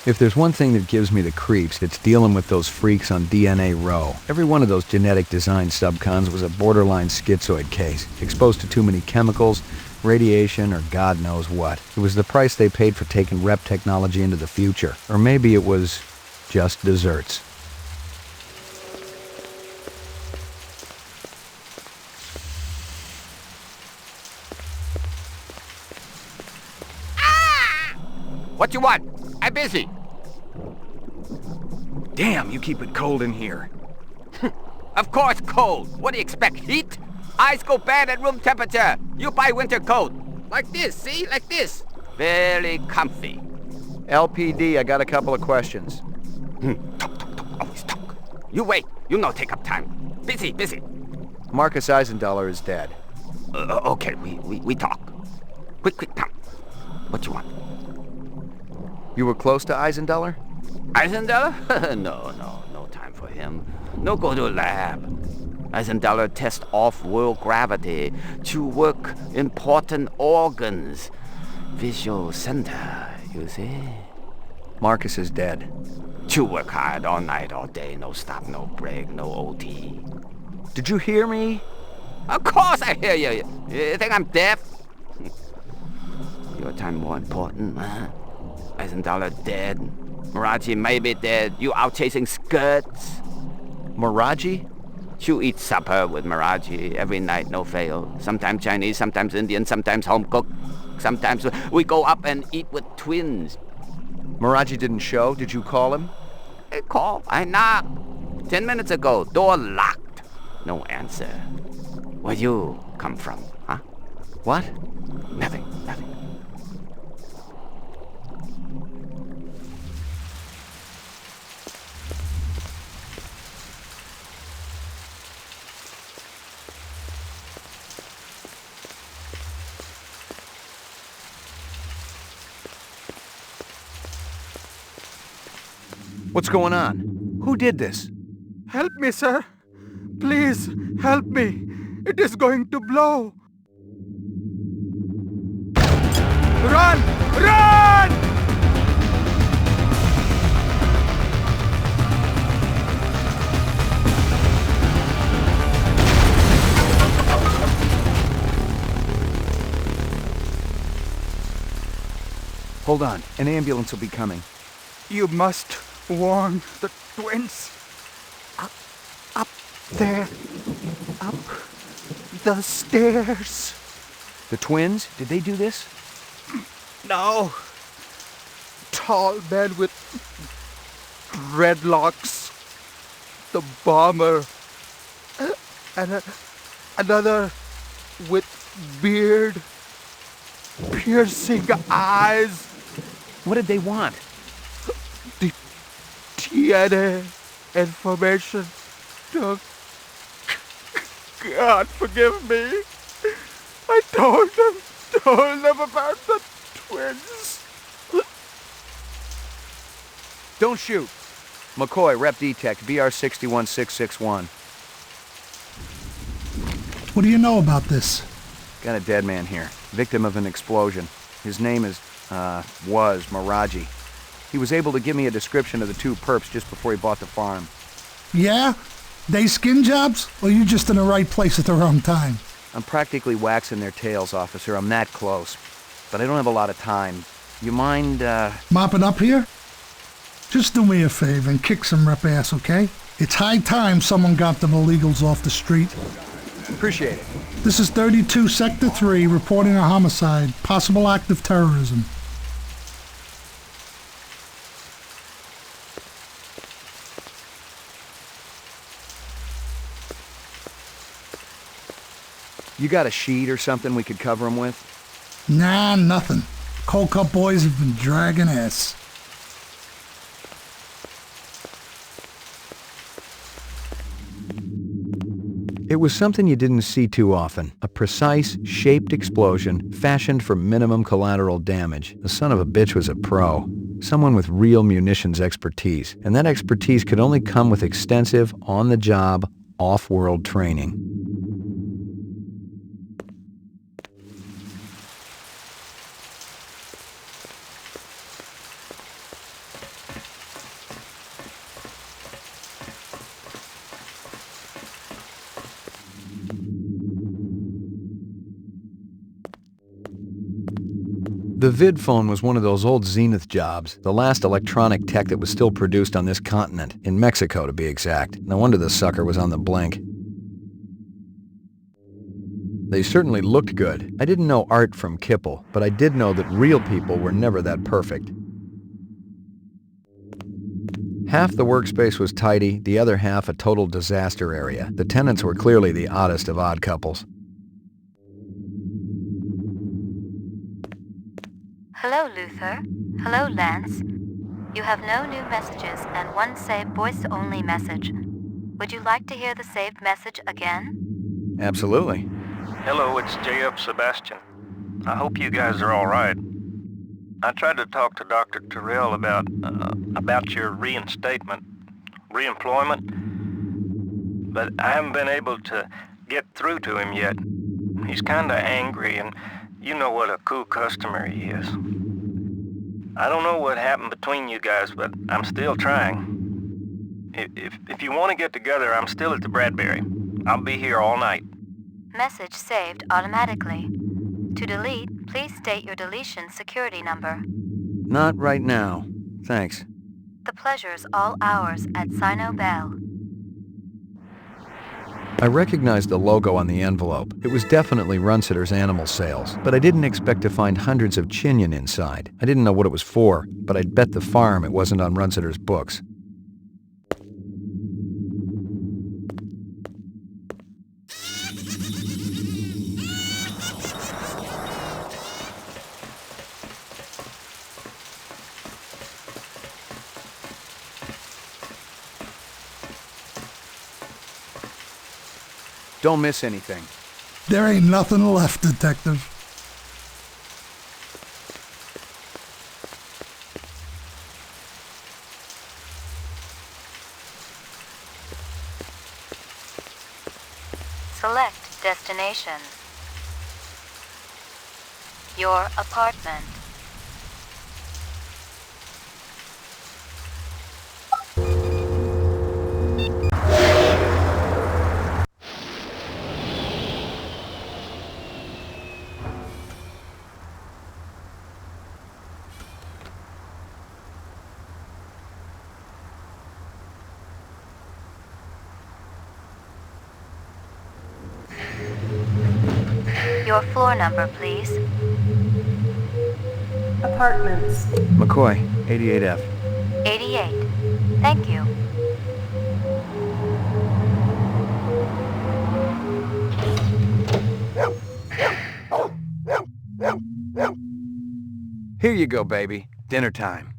If there's one thing that gives me the creeps, it's dealing with those freaks on DNA Row. Every one of those genetic design subcons was a borderline schizoid case, exposed to too many chemicals, radiation, or God knows what. It was the price they paid for taking rep technology into the future. Or maybe it was just desserts. What you want? I'm busy. Damn, you keep it cold in here. Of course cold. What do you expect, heat? Ice go bad at room temperature. You buy winter coat. Like this, see? Like this. Very comfy. LPD, I got a couple of questions. Talk. Always talk. You wait. You no take up time. Busy. Marcus Eisenduller is dead. Okay, we talk. Quick, come. What you want? You were close to Eisenduller? Eisenduller? No time for him. No go to lab. Eisenduller test off-world gravity to work important organs. Visual center, you see? Marcus is dead. To work hard all night, all day, no stop, no break, no OT. Did you hear me? Of course I hear you. You think I'm deaf? Your time more important, huh? Eisenduller dead. Miraji may be dead. You out chasing skirts. Miraji? You eat supper with Miraji every night, no fail. Sometimes Chinese, sometimes Indian, sometimes home cooked. Sometimes we go up and eat with twins. Miraji didn't show? Did you call him? I call. I knocked. 10 minutes ago, door locked. No answer. Where you come from, huh? What? Nothing. What's going on? Who did this? Help me, sir. Please, help me. It is going to blow. Run! Run! Hold on. An ambulance will be coming. You must warn the twins. Up there. Up the stairs. The twins? Did they do this? No. Tall man with dreadlocks. The bomber. And another with beard. Piercing eyes. What did they want? The DNA information. God forgive me. I told them about the twins. Don't shoot. McCoy, Rep Detect, BR 61661. What do you know about this? Got a dead man here. Victim of an explosion. His name was Miraji. He was able to give me a description of the two perps just before he bought the farm. Yeah? They skin jobs? Or you just in the right place at the wrong time? I'm practically waxing their tails, officer. I'm that close. But I don't have a lot of time. You mind, mopping up here? Just do me a favor and kick some rep ass, okay? It's high time someone got them illegals off the street. Appreciate it. This is 32 Sector 3 reporting a homicide, possible act of terrorism. You got a sheet or something we could cover them with? Nah, nothing. Cold Cup boys have been dragging ass. It was something you didn't see too often. A precise, shaped explosion fashioned for minimum collateral damage. The son of a bitch was a pro. Someone with real munitions expertise. And that expertise could only come with extensive, on-the-job, off-world training. The vid phone was one of those old Zenith jobs, the last electronic tech that was still produced on this continent, in Mexico to be exact. No wonder the sucker was on the blink. They certainly looked good. I didn't know art from Kipple, but I did know that real people were never that perfect. Half the workspace was tidy, the other half a total disaster area. The tenants were clearly the oddest of odd couples. Hello, Luther. Hello, Lance. You have no new messages and one saved voice-only message. Would you like to hear the saved message again? Absolutely. Hello, it's J.F. Sebastian. I hope you guys are all right. I tried to talk to Dr. Tyrell about your reinstatement, reemployment, but I haven't been able to get through to him yet. He's kinda angry, and you know what a cool customer he is. I don't know what happened between you guys, but I'm still trying. If you want to get together, I'm still at the Bradbury. I'll be here all night. Message saved automatically. To delete, please state your deletion security number. Not right now. Thanks. The pleasure's all ours at Sino Bell. I recognized the logo on the envelope. It was definitely Runsitter's animal sales, but I didn't expect to find hundreds of chinion inside. I didn't know what it was for, but I'd bet the farm it wasn't on Runsitter's books. Don't miss anything. There ain't nothing left, Detective. Select destination. Your apartment. Your floor number, please. Apartments. McCoy, 88F. 88. Thank you. Here you go, baby. Dinner time.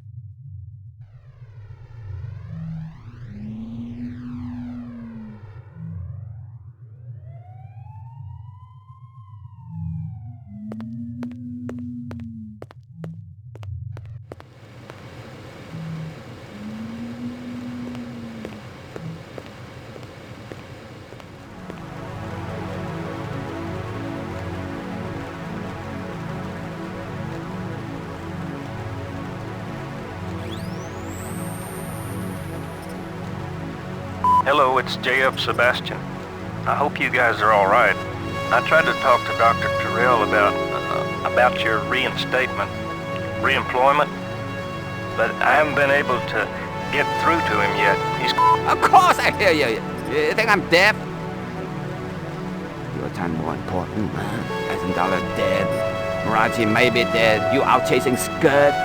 Hello, it's J.F. Sebastian. I hope you guys are all right. I tried to talk to Dr. Tyrell about your reinstatement, reemployment, but I haven't been able to get through to him yet. He's... Of course I hear you. You think I'm deaf? Your time more important, man. Eisenduller dead. Mirachi may be dead. You out chasing skirts.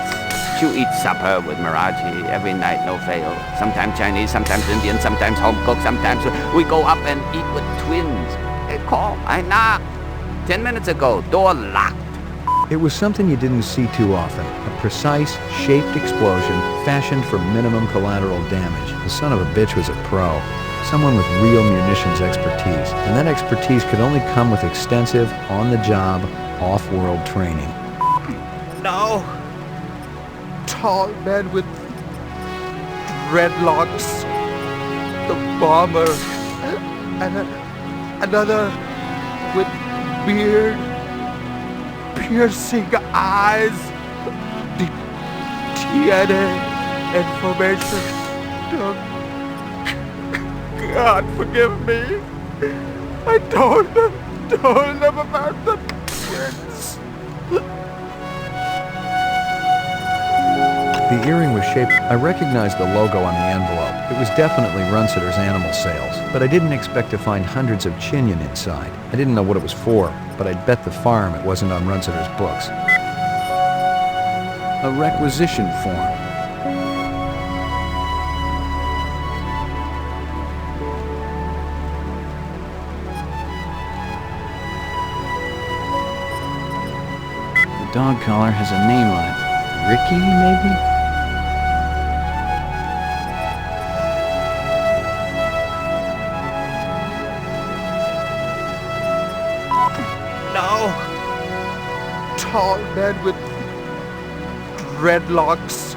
You eat supper with Mirachi every night, no fail. Sometimes Chinese, sometimes Indian, sometimes home cooked, sometimes we go up and eat with twins. Hey, call. I knocked. 10 minutes ago, door locked. It was something you didn't see too often. A precise, shaped explosion fashioned for minimum collateral damage. The son of a bitch was a pro. Someone with real munitions expertise. And that expertise could only come with extensive, on-the-job, off-world training. No. Tall man with dreadlocks. The bomber. And another with beard. Piercing eyes. The DNA information. God forgive me. I told them about the twins. The earring was shaped. I recognized the logo on the envelope. It was definitely Runsitter's animal sales, but I didn't expect to find hundreds of chinion inside. I didn't know what it was for, but I'd bet the farm it wasn't on Runsitter's books. A requisition form. The dog collar has a name on it. Ricky, maybe? No. Tall man with dreadlocks.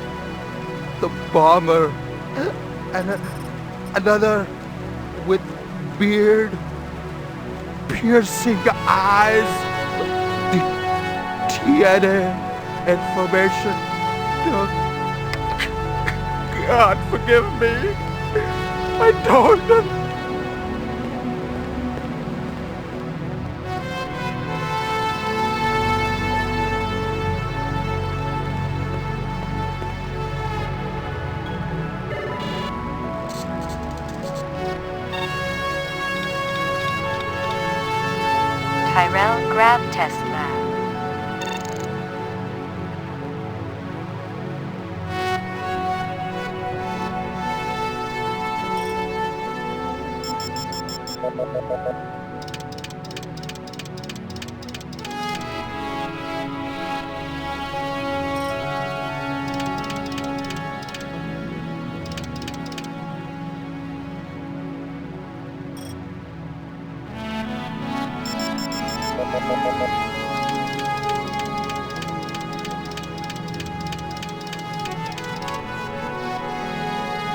The bomber. And another with beard. Piercing eyes. The DNA information. God forgive me. I told them. Tyrell Grab Test Lab.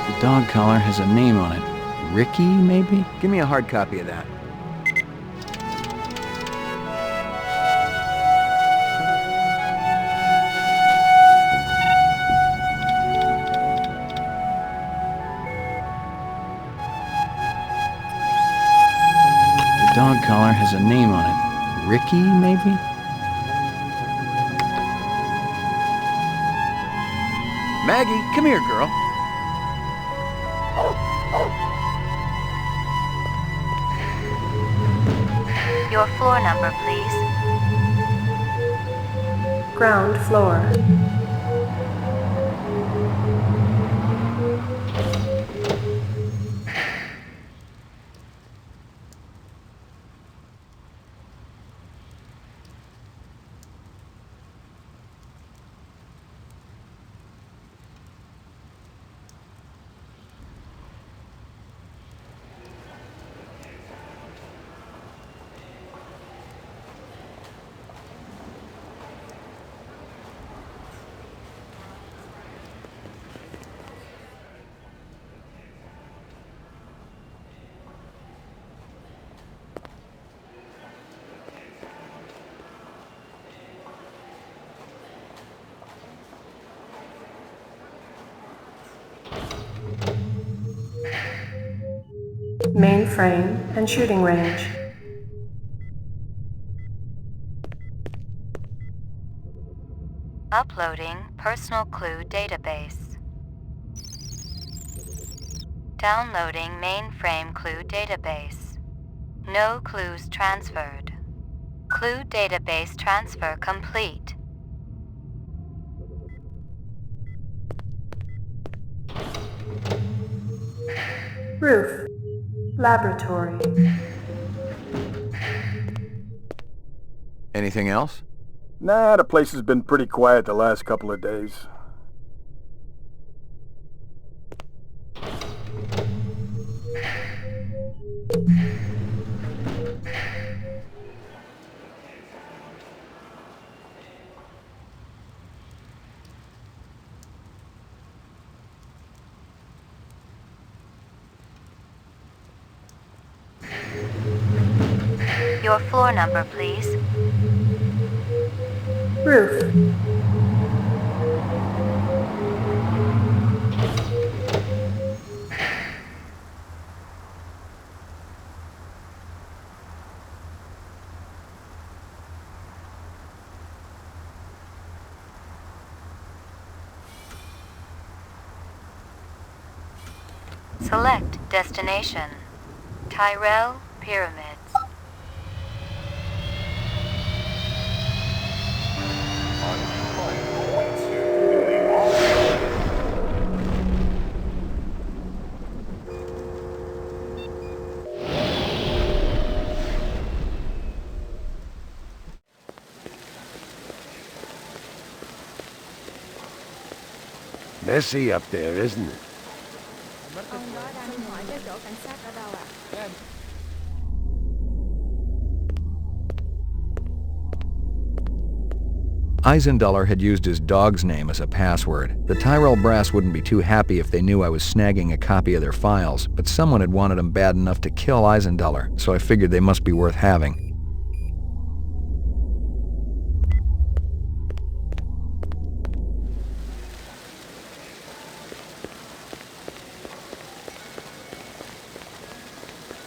The dog collar has a name on it. Ricky, maybe? Give me a hard copy of that. The dog collar has a name on it. Ricky, maybe? Maggie, come here, girl. Your floor number, please. Ground floor. Mainframe and shooting range. Uploading personal clue database. Downloading mainframe clue database. No clues transferred. Clue database transfer complete. Roof. Laboratory. Anything else? Nah, the place has been pretty quiet the last couple of days. Your floor number, please. Roof. Select destination. Tyrell Pyramids. Messy up there, isn't it? Eisenduller had used his dog's name as a password. The Tyrell brass wouldn't be too happy if they knew I was snagging a copy of their files, but someone had wanted them bad enough to kill Eisenduller, so I figured they must be worth having.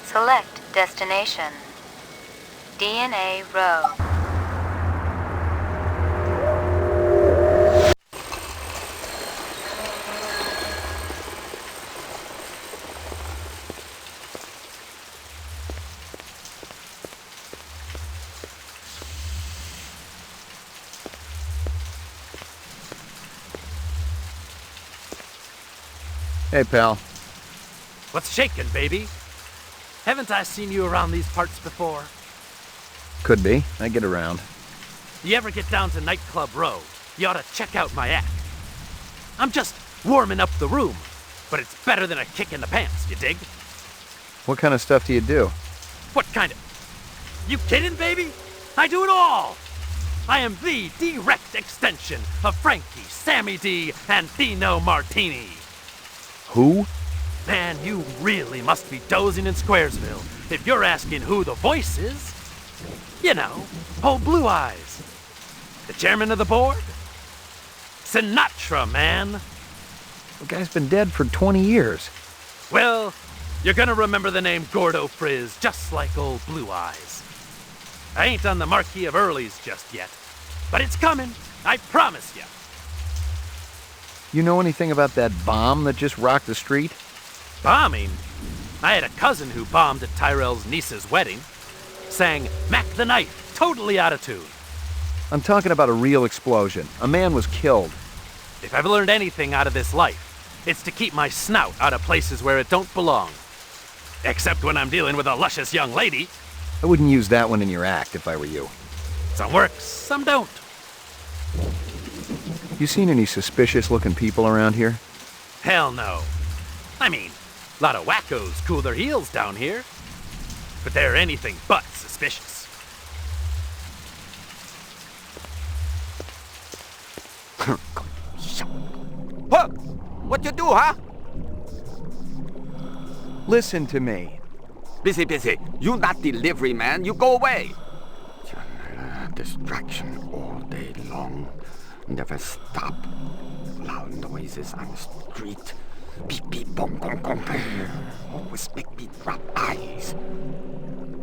Select destination. DNA row. Hey, pal. What's shaking, baby? Haven't I seen you around these parts before? Could be. I get around. You ever get down to Nightclub Row, you ought to check out my act. I'm just warming up the room, but it's better than a kick in the pants, you dig? What kind of stuff do you do? What kind of... You kidding, baby? I do it all! I am the direct extension of Frankie, Sammy D, and Dino Martini. Who? Man, you really must be dozing in Squaresville if you're asking who the voice is. You know, old Blue Eyes. The chairman of the board? Sinatra, man. The guy's been dead for 20 years. Well, you're gonna remember the name Gordo Frizz just like old Blue Eyes. I ain't on the Marquis of Early's just yet, but it's coming, I promise you. You know anything about that bomb that just rocked the street? Bombing? I had a cousin who bombed at Tyrell's niece's wedding. Sang Mac the Knife, totally out of tune. I'm talking about a real explosion. A man was killed. If I've learned anything out of this life, it's to keep my snout out of places where it don't belong. Except when I'm dealing with a luscious young lady. I wouldn't use that one in your act if I were you. Some works, some don't. You seen any suspicious-looking people around here? Hell no. I mean, a lot of wackos cool their heels down here. But they're anything but suspicious. Hook! What you do, huh? Listen to me. Busy. You not delivery man. You go away. Distraction all day long. Never stop. Loud noises on the street. Beep, beep, boom, boom, boom. Always make me drop eyes.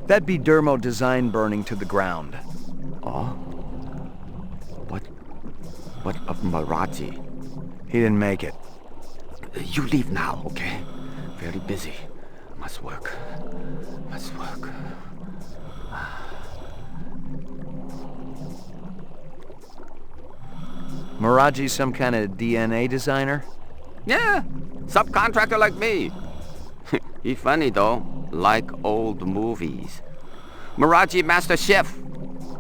That'd be Dermo design burning to the ground. Oh? What of Marathi? He didn't make it. You leave now, okay? very busy. Must work. Must work. Miraji's some kind of DNA designer? Yeah, subcontractor like me. He funny though, like old movies. Miraji master chef.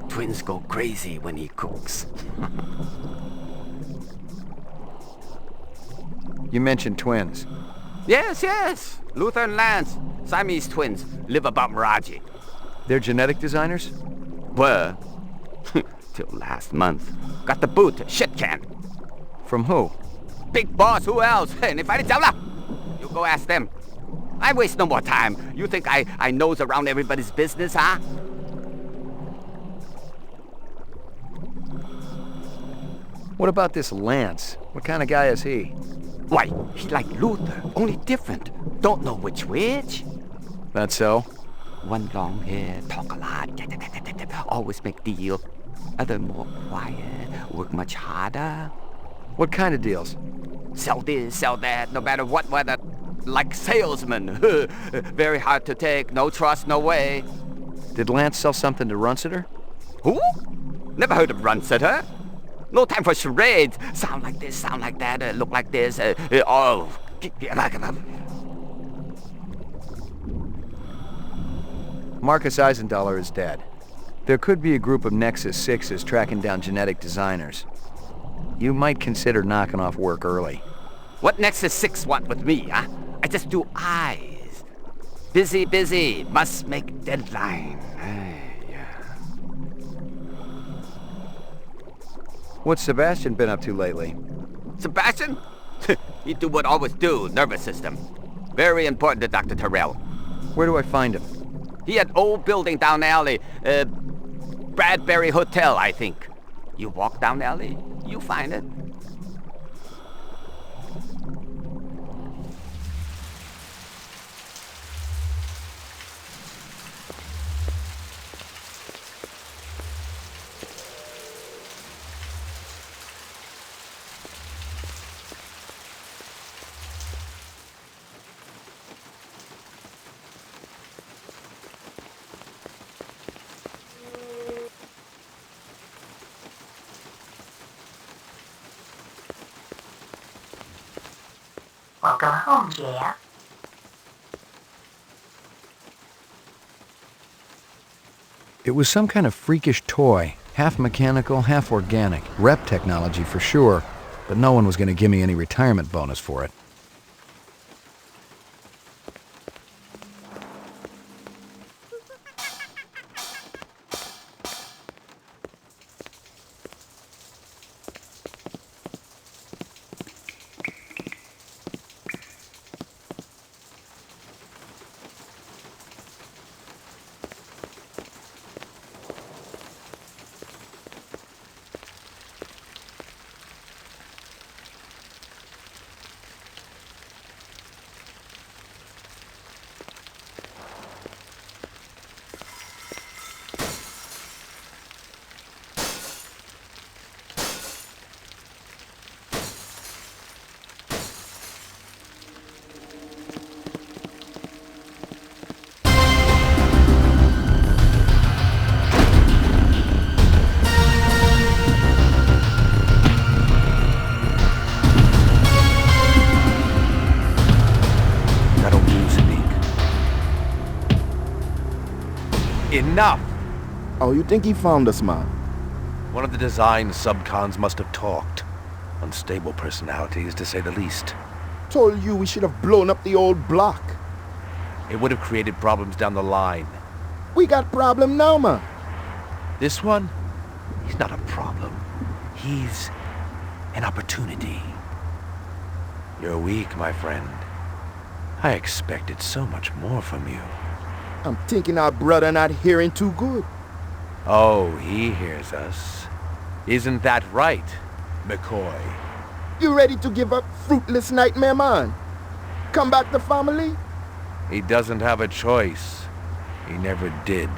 Twins go crazy when he cooks. You mentioned twins. Yes. Luther and Lance, Siamese twins, live about Miraji. They're genetic designers? Were. Till last month. Got the boot, shit can. From who? Big boss, who else? And if I didn't tell her, you go ask them. I waste no more time. You think I nose around everybody's business, huh? What about this Lance? What kind of guy is he? Why, he like Luther, only different. Don't know which. That's so? One long hair, talk a lot, always make deal. Other more quiet, work much harder. What kind of deals? Sell this, sell that, no matter what weather. Like salesman. Very hard to take, no trust, no way. Did Lance sell something to Runsiter? Who? Never heard of Runsiter. No time for charades. Sound like this, sound like that, look like this. Marcus Eisenduller is dead. There could be a group of Nexus 6s tracking down genetic designers. You might consider knocking off work early. What Nexus 6 want with me, huh? I just do eyes. Busy, must make deadline. What's Sebastian been up to lately? Sebastian? He do what always do, nervous system. Very important to Dr. Tyrell. Where do I find him? He had old building down the alley. Bradbury Hotel, I think. You walk down the alley, you find it. Welcome home, dear. It was some kind of freakish toy, half mechanical, half organic. Rep technology for sure, but no one was going to give me any retirement bonus for it. Enough! Oh, you think he found us, man? One of the design subcons must have talked. Unstable personalities, to say the least. Told you we should have blown up the old block. It would have created problems down the line. We got problem now, man. This one? He's not a problem. He's an opportunity. You're weak, my friend. I expected so much more from you. I'm thinking our brother not hearing too good. Oh, he hears us. Isn't that right, McCoy? You ready to give up fruitless nightmare, man? Come back to family? He doesn't have a choice. He never did.